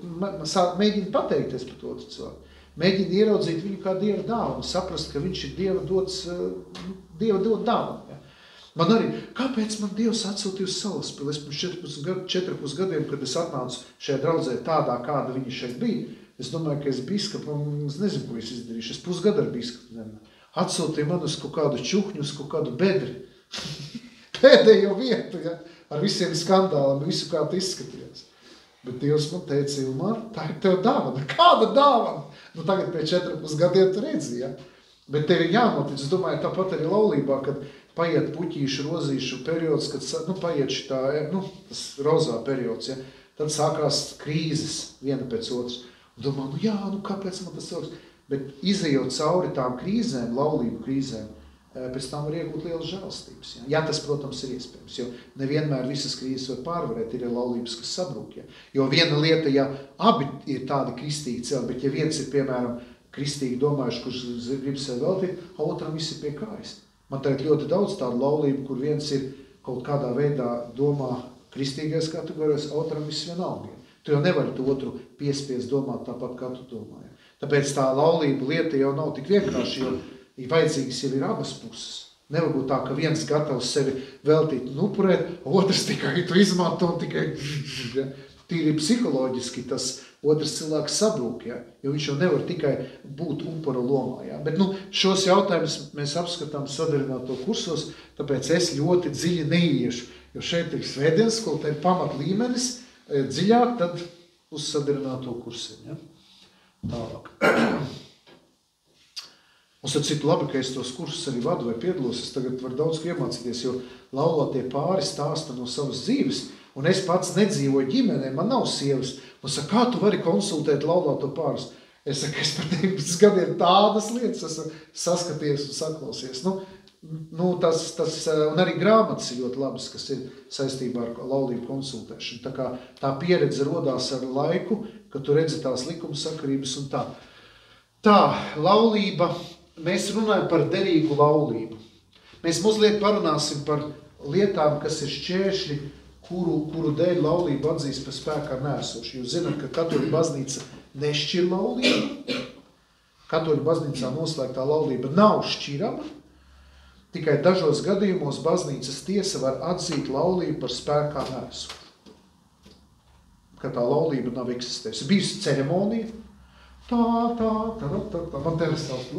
mēģini pateikties par to cilvēku. Mēģini ieraudzīt viņu kā Dieva dāvanu, saprast, ka viņš ir Dieva dot dāvanu. Ja? Man arī, kāpēc man Dievs atsūtīja uz Salaspili? Es pirms 4,5 gadiem, kad es atnācu šajā draudzē tādā, kāda viņa šeit bija, es domāju, ka es biskapam, es nezinu, ko es izdarīšu. Es pusgadu ar biskapu atsūtīju man uz kaut kādu čuhņu, uz kaut kādu bedri. Pēdējo vietu, ja? Ar visiem skandāliem, visu kā tu izskatījās. Bet Dievs man teica, Ilmār, tā ir tev dāvana. Kāda dāvana? Tagad pēc 4,5 gadiem tu redzi, ja? Bet tev ir jānotic. Es domāju, tāpat arī laulībā, kad paiet puķīšu, rozīšu periods, kad paiet šitā, tas rozā periods, ja? Tad sākās krīzes viena pēc otras. Un domā, kāpēc man tas sauks? Bet izejot cauri tām krīzēm, laulību krīzēm, pēc tam var iegūt lielas žēlstības. Ja, tas, protams, ir iespējams, jo nevienmēr visas krīzes var pārvarēt, ir laulības, kas sabrūk. Ja. Jo viena lieta, ja abi ir tādi kristīgi cilvēki, bet ja viens ir, piemēram, kristīgi domājuši, kurš grib sevi veltīt, otram viss ir pie kājas. Man tagad ļoti daudz tādu laulību, kur viens ir kaut kādā veidā domā kristīgais kategorijas, otram viss vienalga. Tu jau nevari to otru piespiest domāt tāpat, kā tu domā. Ja. Tāpēc tā laulība lieta jau nav tik vienkārši, jo vajadzīgas jau ir abas puses. Nevar būt tā, ka viens gatavs sevi veltīt un upurēt, otrs tikai tu izmanto un tikai tīri psiholoģiski tas otrs cilvēks sabrūk, ja? Jo viņš jau nevar tikai būt upura lomā. Ja? Bet šos jautājumus mēs apskatām sadarināto kursos, tāpēc es ļoti dziļi neiešu, jo šeit ir svētdienas skola, tā ir pamat līmenis, dziļāk tad uz sadarināto kursiem. Ja? Tālāk. Un tad citu labi, ka es tos kursus arī vadu vai piedalos, es tagad varu daudz ko iemācīties, jo laulātie pāri stāsta no savas dzīves, un es pats nedzīvoju ģimenē, man nav sievas. Un saka, kā tu vari konsultēt laulāto pārus? Es saku, es par 19 gadiem tādas lietas esmu saskaties un saklausies. Un arī grāmatas ir ļoti labas, kas ir saistībā ar laulību konsultēšanu. Tā pieredze rodās ar laiku, kad tu redzi tās likuma sakarības un tā. Tā, laulība, mēs runājam par derīgu laulību. Mēs mazliet parunāsim par lietām, kas ir šķēršļi, kuru dēļ laulību atzīst par spēkā nēsošu. Jūs zināt, ka katoļu baznīca nešķir laulību. Katoļu baznīcā noslēgtā laulība nav šķirama. Tikai dažos gadījumos baznīcas tiesa var atzīt laulību par spēkā nēsošu. Ka tā laulība nav eksistējusi. Bijusi ceremonija. Man telesās,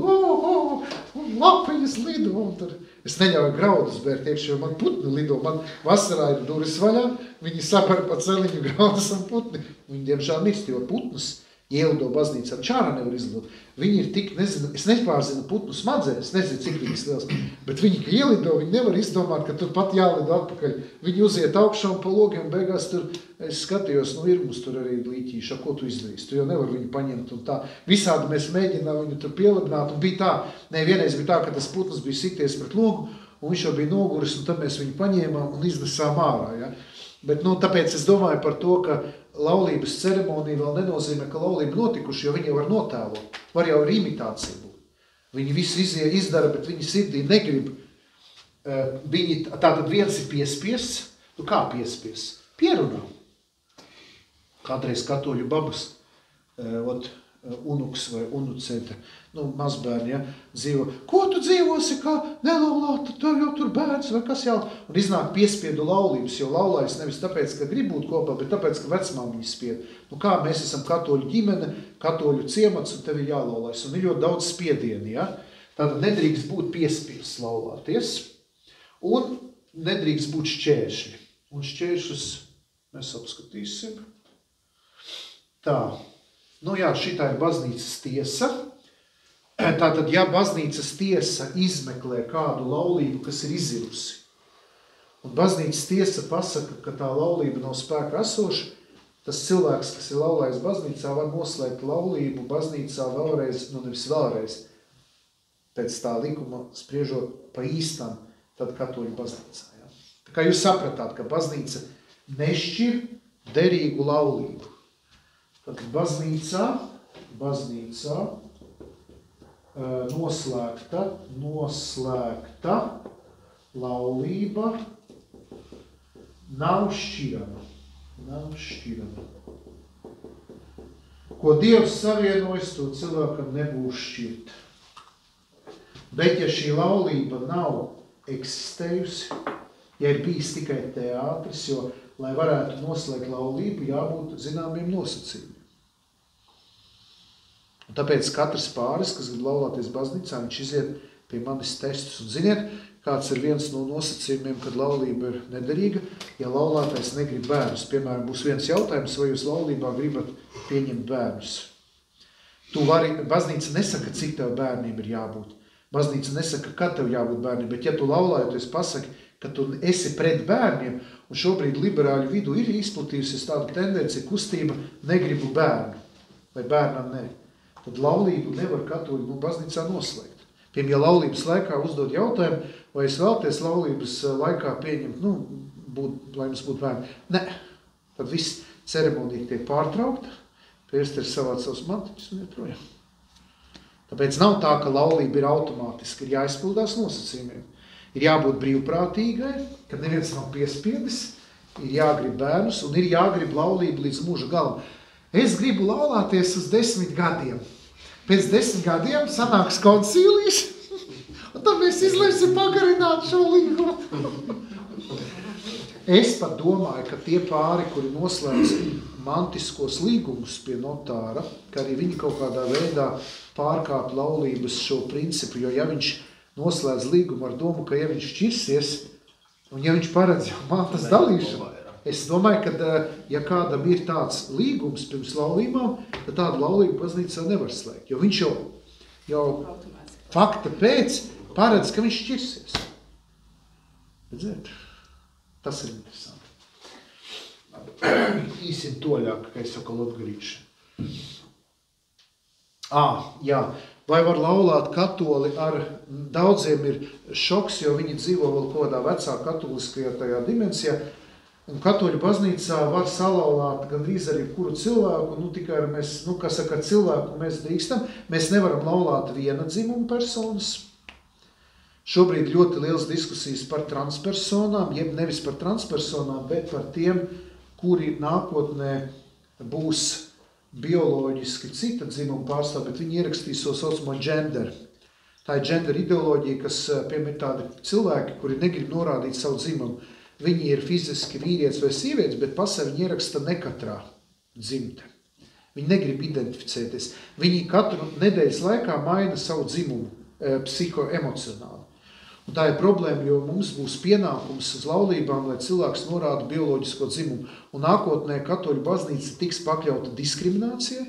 lapiņas lido, un tur es neļauju graudus bērt iekšā, jo man putni lido, man vasarā ir duris vaļā, viņi sapar pa celiņu graudus un putni, viņi diemžēl mirst, jo putnus ielido baznīcā, čārā nevar izlidot. Viņi ir tik, nezinu, es nepārzinu putnu smadzenes, nezinu, cik viņas liels, bet viņi, ka ielido, viņi nevar izdomāt, ka tur pat jālido atpakaļ. Viņi uziet augšā un pa logiem, beigās tur, es skatījos, ir mums tur arī līķīši, ko tu izdarīsi, tu jau nevar viņu paņemt un tā. Visādi mēs mēģinām viņu tur pielabināt, un bija tā, vienreiz bija tā, ka tas putns bija sities pret logu, un viņš jau bija noguris, un tad mēs viņu paņēmām un iznesām ārā, ja. Bet, tāpēc es domāju par to, ka laulības ceremonija vēl nenozīmē, ka laulība notikuši, jo viņi var notēlot. Var jau ar imitāciju būt. Viņi visu izdara, bet viņi sirdī negrib. Tātad viens ir piespiests. Kā piespiests? Pierunā. Kādreiz katoļu babas, unuks vai unucēta, mazbērni, ja, dzīvo. Ko tu dzīvosi, kā nelaulāta, tev jau tur bērns vai kas jau? Un iznāk piespiedu laulības, jo laulājas nevis tāpēc, ka grib būt kopā, bet tāpēc, ka vecmāmiņa spied. Kā mēs esam katoļu ģimene, katoļu ciemats, un tev ir jālaulājas. Un ir ļoti daudz spiedieni, ja? Tātad nedrīkst būt piespiests laulāties, un nedrīkst būt šķēršļi. Un šķēršļus mēs apskatīsim. Tā. Šitā ir baznīcas tiesa. Tātad, ja baznīcas tiesa izmeklē kādu laulību, kas ir izirusi, un baznīcas tiesa pasaka, ka tā laulība nav spēkā esoša, tas cilvēks, kas ir laulājis baznīcā, var noslēgt laulību baznīcā vēlreiz, nevis vēlreiz, pēc tā likuma spriežot pa īstam, tad katoļu baznīcā. Ja? Tā kā jūs sapratāt, ka baznīca nešķir derīgu laulību. Tad baznīcā noslēgta laulība nav šķirama. Ko Dievs savienojas, to cilvēkam nebūs šķirt. Bet ja šī laulība nav eksistējusi, ja ir bijis tikai teātris, jo, lai varētu noslēgt laulību, jābūt zināmiem nosacījumiem. Un tāpēc katrs pāris, kas grib laulāties baznīcā, viņš iziet pie manis testus. Un ziniet, kāds ir viens no nosacījumiem, kad laulība ir nederīga, ja laulātais negrib bērnus. Piemēram, būs viens jautājums, vai jūs laulībā gribat pieņemt bērnus. Baznīca nesaka, cik tev bērniem ir jābūt. Baznīca nesaka, kad tev jābūt bērniem, bet ja tu laulājoties pasaki, ka tu esi pret bērniem, un šobrīd liberāļu vidū ir izplatījusies tāda tendencija, kustība negribu bērnu, vai bērnam ne. Tad laulību nevar katoļu baznīcā noslēgt. Piemēram, ja laulības laikā uzdod jautājumu, vai es vēlties laulības laikā pieņemt, lai mums būtu bērni. Ne, tad viss ceremonija tiek pārtraukta, priesteris savāc savus mantiņus un iet projām. Tāpēc nav tā, ka laulība ir automātiski, ir jāizpildās nosacījumiem. Ir jābūt brīvprātīgai, kad neviens nav piespiedis, ir jāgrib bērnus un ir jāgrib laulību līdz mūža galam. Es gribu laulāties uz 10 gadiem. Pēc 10 gadiem sanāks koncīlijas, un tad mēs izlemsim pagarināt šo līgumu. Es pat domāju, ka tie pāri, kuri noslēdz mantiskos līgumus pie notāra, ka arī viņi kaut kādā veidā pārkāp laulības šo principu, jo ja viņš noslēdz līgumu ar domu, ka ja viņš šķirsies, un ja viņš paredz jau mantas dalīšanu, es domāju, ka ja kādam ir tāds līgums pirms laulībām, tad tādu laulību baznīca nevar slēgt, jo viņš jau fakta pēc paredz, ka viņš šķirsies. Redzēt? Tas ir interesanti. Īsim toļāk, ka es jau kā latgalīši. Jā. Vai var laulāt katoli ar daudziem ir šoks, jo viņi dzīvo vēl kādā vecā katoliskajā tajā dimensijā. Un katoļu baznīcā var salaulāt gandrīz arī kuru cilvēku, tikai ar mēs, cilvēku mēs drīkstam. Mēs nevaram laulāt viena dzimuma personas. Šobrīd ļoti liels diskusijas par transpersonām, jeb nevis par transpersonām, bet par tiem, kuri nākotnē būs bioloģiski cita dzimuma pārstāv, bet viņi ierakstīs so saucamo gender. Tā ir gender ideoloģija, kas, piemēram, tādi cilvēki, kuri negrib norādīt savu dzimumu. Viņi ir fiziski vīrietis vai sievietes, bet pasē viņi ieraksta ne katrā dzimte. Viņi negrib identificēties. Viņi katru nedēļas laikā maina savu dzimumu psihoemocionāli. Un tā ir problēma, jo mums būs pienākums uz laulībām, lai cilvēks norāda bioloģisko dzimumu. Un nākotnē katoļu baznīca tiks pakļauta diskriminācijai,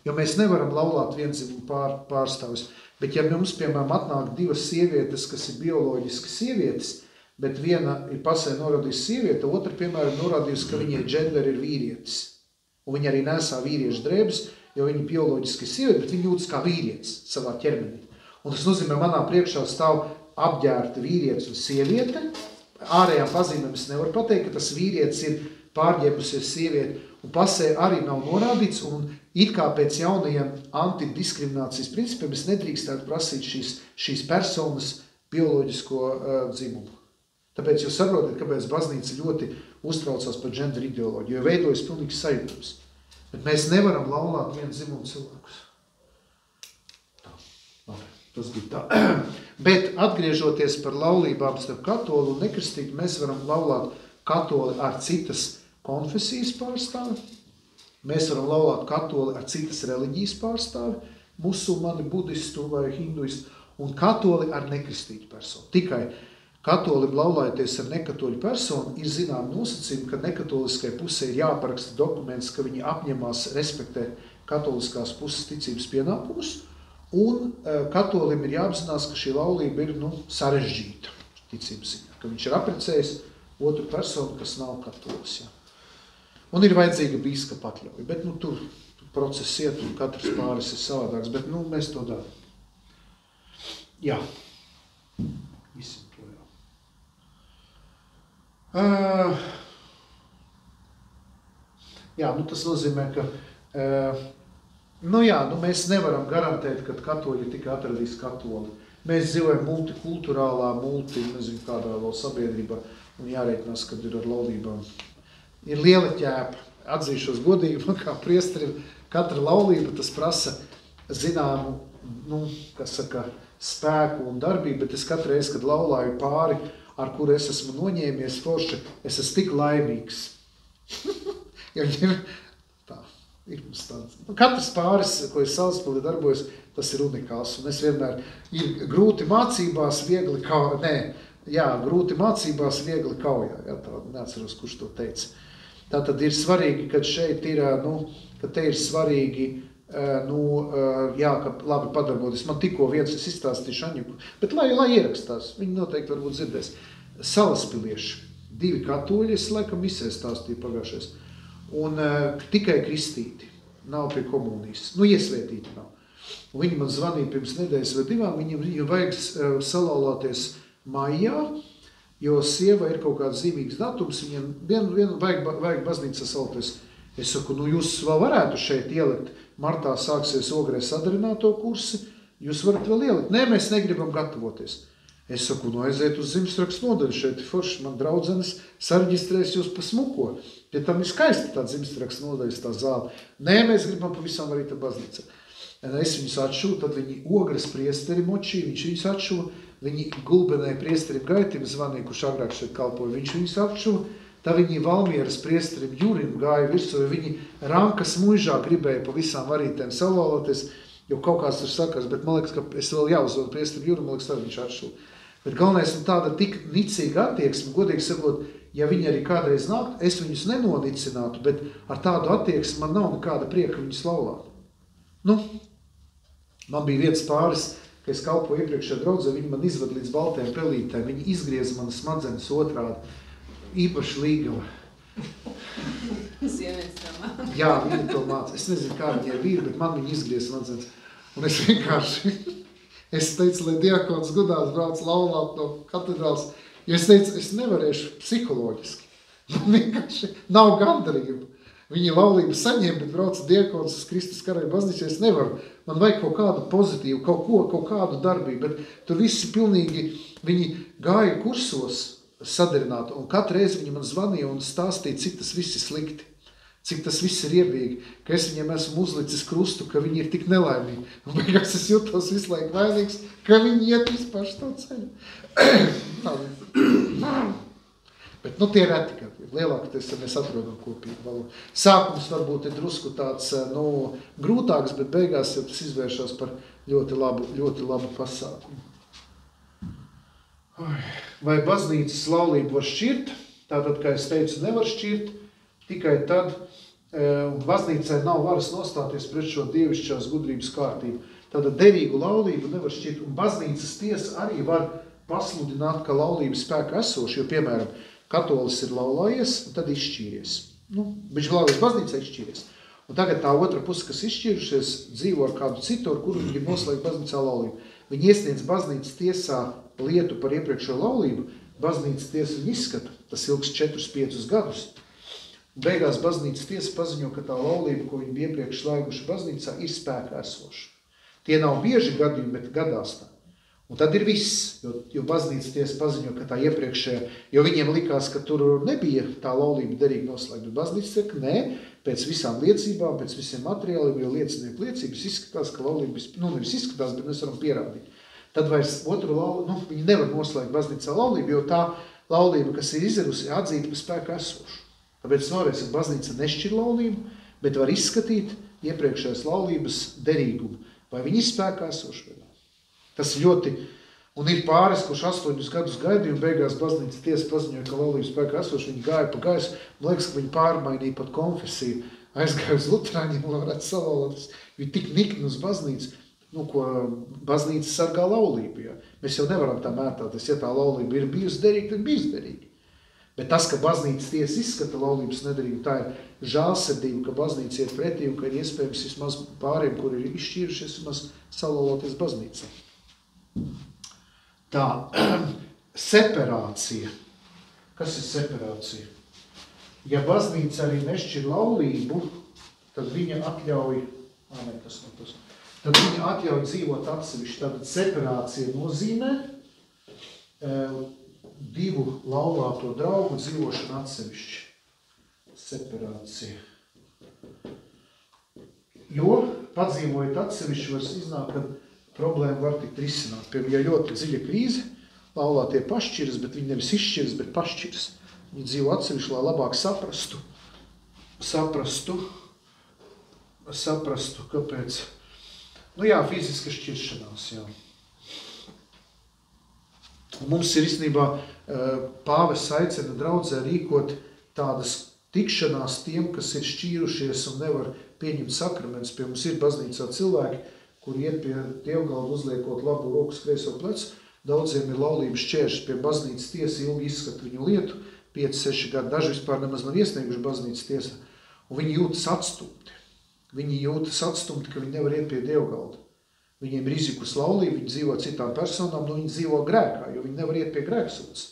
jo mēs nevaram laulāt viendzimumu pārstāvis. Bet ja mums, piemēram, atnāk divas sievietes, kas ir bioloģiski sievietes, bet viena ir pasē norādījusi sieviete, otra, piemēram, norādījusi, ka viņai gender ir vīrietis. Un viņa arī nesā vīriešu drēbes, jo viņa bioloģiski sieviete, bet viņa jūtas kā vīrietis savā ķermenī. Un tas nozīmē, manā priekšā stāv apģērta vīrietis un sieviete. Ārējām pazīmēm es nevaru pateikt, ka tas vīrietis ir pārģērbusies sievieti. Un pasē arī nav norādīts, un it kā pēc jaunajiem antidiskriminācijas principiem es nedrīkstētu prasīt šīs personas bioloģisko dzimumu. Tāpēc jūs saprotat, kāpēc baznīca ļoti uztraucās par gender ideoloģiju, jo veidojas pilnīgs sajūtums. Bet mēs nevaram laulāt vienu dzimumu cilvēkus. Tas bija tā. Bet atgriežoties par laulībām starp katoli un nekristīgu, mēs varam laulāt katoli ar citas konfesijas pārstāvi, mēs varam laulāt katoli ar citas reliģijas pārstāvi, musulmani, budistu vai hinduistu, un katoli ar nekristīgu personu. Tikai katolim laulājoties ar nekatoļu personu ir zinām nosacījumi, ka nekatoliskai pusē ir jāparaksta dokuments, ka viņi apņemās respektēt katoliskās puses ticības pienākumus, un katolim ir jāapzinās, ka šī laulība ir sarežģīta ticības ziņā, ka viņš ir apprecējis otru personu, kas nav katolis. Jā. Un ir vajadzīga bīskapa atļauja, bet tur process iet un katrs pāris ir savādāks, bet mēs to darām. Jā. Visim to jā. Jā, tas nozīmē, ka mēs nevaram garantēt, ka katoļi tikai atradīs katoli. Mēs dzīvojam multikulturālā, nezinu kādā vēl sabiedrībā, un jārēķinās, kad ir ar laulībām. Ir liela ķēpa. Atzīšos godīgi, man kā priesterim, katra laulība tas prasa zināmu, spēku un darbību, bet es katru reizi, kad laulāju pāri, ar kuru es esmu noņēmies forši, es esmu tik laimīgs. Jo ir mums tāds. Katrs pāris, ko es Salaspilī darbojos, tas ir unikāls. Un es vienmēr ir grūti mācībās, viegli grūti mācībās, viegli kaujā. Jā, tā, neatceros, kurš to teica. Tātad ir svarīgi, kad šeit ir, ka te ir svarīgi, ka labi padarboties. Man tikko viens es izstāstīšu Aņuku, bet lai ierakstās, viņi noteikti varbūt dzirdēs. Salaspilieši, 2 katoļi, es laikam misē stāstīju pagājušais. Un tikai kristīti, nav pie komunijas, iesvētīti nav. Un viņi man zvanīja pirms nedēļas vai 2, viņam vajag salaulāties maijā, jo sieva ir kaut kāds zīmīgs datums, viņam vienu vajag baznīcā salaulāties. Es saku, jūs vēl varētu šeit ielikt, martā sāksies Ogrē sadarināto kursi, jūs varat vēl ielikt. Nē, mēs negribam gatavoties. Es saku, aiziet uz Zimstrakstu nodaļu, šeit ir forši, man draudzenes sareģistrēs jūs pa smuko. Ja tam ir skaisti tā Zimstrakstu nodaļas, tā zāle. Nē, mēs gribam pavisam arī tā baznīca. Es viņus atšuvu, tad viņi Ogres priesteri močī, viņš viņus atšuvu, viņi Gulbenē priesterim Gaitim zvanīja, kurš agrāk šeit kalpoja, viņš viņus atšuvu, Tā viņi Valmieras priesterim Jurim gāja virsū, jo viņi Rankas muižā gribēja pa visām varītēm salauloties, jo kaut kāds tur sakars, bet man liekas, ka es vēl jāuzvod priesterim Jurim, man liekas, tā viņš atšūl. Bet galvenais ir tāda tik nicīga attieksme, godīgi sakot, ja viņi arī kādreiz nāktu, es viņus nenonicinātu, bet ar tādu attieksmi man nav nekāda prieka viņus laulāt. Nu, man bija viens pāris, ka es kalpoju iepriekšējā draudzē, viņi man izved līdz baltiem pelītēm, viņi izgrieza manas smadzenes otrādi, īpaši līgava. Sievietes tā māca. Jā, viņi to māca. Es nezinu, kā viņi ir vīri, bet man viņi izgrieza smadzenes. Un es vienkārši, es teicu, lai diakons Gudāls brauc laulāt no katedrāls, jo es teicu, es nevarēšu psiholoģiski. Man vienkārši nav gandarība. Viņi laulību saņem, bet brauca diakons uz Kristus karaļa baznīcā, es nevaru. Man vajag kaut kādu pozitīvu, kaut kādu darbību, bet tur visi pilnīgi, viņi gāja kursos sadarināt, un katru reizi viņi man zvanīja un stāstīja, cik tas viss ir slikti, cik tas viss ir iebīgi, ka es viņiem esmu uzlicis krustu, ka viņi ir tik nelaimīgi. Un beigās es jūtos visu laiku vainīgs, ka viņi iet vispār šo ceļu. Bet, nu, tie reti, ka lielākoties mēs atrodam kopīgu valodu. Sākums varbūt ir drusku tāds, nu, grūtāks, bet beigās jau tas izvēršās par ļoti labu pasākumu. Vai baznīcas laulību var šķirt? Tātad, kā es teicu, nevar šķirt, tikai tad baznīcai nav varas nostāties pret šo dievišķās gudrības kārtību. Tātad derīgu laulību nevar šķirt, un baznīcas tiesa arī var pasludināt, ka laulība spēka esoša, jo, piemēram, katolis ir laulājies, un tad izšķīries. Nu, viņš laulājies baznīcā izšķīries. Un tagad tā otra puse, kas izšķīrušies, dzīvo ar kādu citu, ar kuru viņi noslēg baznīcā laulību. Viņi iesniedz baznīcas tiesā lietu par iepriekšējo laulību, baznīcas tiesa viņu izskata, tas ilgs 4-5 gadus. Beigās baznīcas tiesa paziņo, ka tā laulība, ko viņi bija iepriekš slēguši baznīcā, ir spēkā esoša. Tie nav bieži gadījumi, bet gadās tā. Un tad ir viss, jo baznīcas tiesa paziņo, ka tā iepriekšējā, jo viņiem likās, ka tur nebija tā laulība derīgi noslēgta, bet baznīca saka, nē, pēc visām liecībām, pēc visiem materiāliem, jo liecinieku liecības izskatās, ka laulība, nu nevis izskatās, bet mēs varam pierādīt. Tad vairs otru laulību, viņi nevar noslēgt baznīcā laulību, jo tā laulība, kas ir izdevusi, ir atzīta par spēku esošu. Tāpēc vēlreiz, ka baznīca nešķir laulību, bet var izskatīt iepriekšējās laulības derīgumu, vai viņi ir spēkā esoši vai ne. Tas ļoti, un ir pāris, kurš 8 gadus gaidīja, un beigās baznīca tiesa paziņoja, ka laulības spēkā esoši, viņi gāja pa gaisu, man liekas, ka viņi pārmainīja pat konfesiju, aizgāja uz luterāņiem, lai varētu salaulāties, viņi tik nikni uz baznīcu, nu, ko baznīca sargā laulību, ja. Mēs jau nevaram tā mētāties, ja tā laulība ir bijusi derīga, tad bijusi derīga. Bet tas, ka baznīcas tiesa izskata laulības nederību, tā ir žālsirdība, ka baznīca iet pretī un ka ir iespējams vismaz pāriem, kuri ir izšķīrušies, vismaz salaulāties baznīcā. Tā, separācija. Kas ir separācija? Ja baznīca arī nešķir laulību, tad viņa atļauj, tad viņa atļauj dzīvot atsevišķi. Tātad separācija nozīmē divu laulāto draugu dzīvošanu atsevišķi. Separācija. Jo, padzīvojot atsevišķi, var iznākt, ka problēma var tikt risināt. Piemēram, ja ļoti dziļa krīze, laulātie pašķiras, bet viņi nevis izšķiras, bet pašķiras. Viņi dzīvo atsevišķi, lai labāk saprastu, kāpēc. Nu jā, fiziska šķiršanās, jā. Mums ir īstenībā pāvests aicina draudzē rīkot tādas tikšanās tiem, kas ir šķīrušies un nevar pieņemt sakramentus. Pie mums ir baznīcā cilvēki, kuri iet pie dievgalda uzliekot labu roku uz kreiso plecu. Daudziem ir laulības šķēršļi pie baznīcas tiesa, ilgi izskata viņu lietu, 5-6 gadi, daži vispār nemaz nav iesnieguši baznīcas tiesā, un viņi jūtas atstumti. Viņi jūtas atstumti, ka viņi nevar iet pie dievgalda. Viņiem ir rizikus laulība, viņi dzīvo citām personām, nu viņi dzīvo grēkā, jo viņi nevar iet pie grēksūdzes.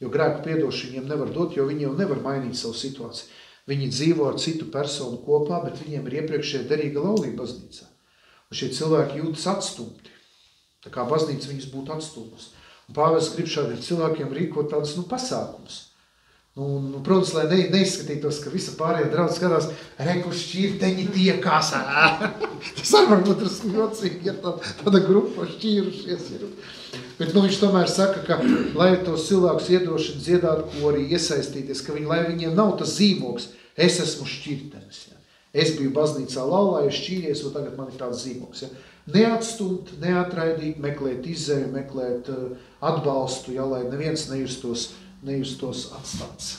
Jo grēku piedošanu viņiem nevar dot, jo viņi jau nevar mainīt savu situāciju. Viņi dzīvo ar citu personu kopā, bet viņiem ir iepriekšēja derīga laulība baznīcā. Un šie cilvēki jūtas atstumti. Tā kā baznīca viņus būtu atstumus. Un pāvests grib šādiem cilvēkiem rīkot tādus pasākumus. Un, protams, lai neizskatītos, ka visa pārējā draudz skatās, reku šķirteņi tiekās. Tas arī varbūt ir jocīgi, ja tāda grupa šķīrušies ir. Bet viņš tomēr saka, ka, lai tos cilvēkus iedrošina dziedāt korī, iesaistīties, ka lai viņiem nav tas zīmogs, es esmu šķirtenis. Ja. Es biju baznīcā laulājies, šķīries, un tagad man ir tāds zīmogs. Ja. Neatstumt, neatraidīt, meklēt izēju, meklēt atbalstu, ja, lai neviens nejustos atstāts.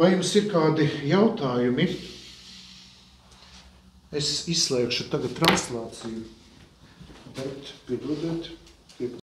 Vai jums ir kādi jautājumi? Es izslēgšu tagad translāciju, bet piedodiet.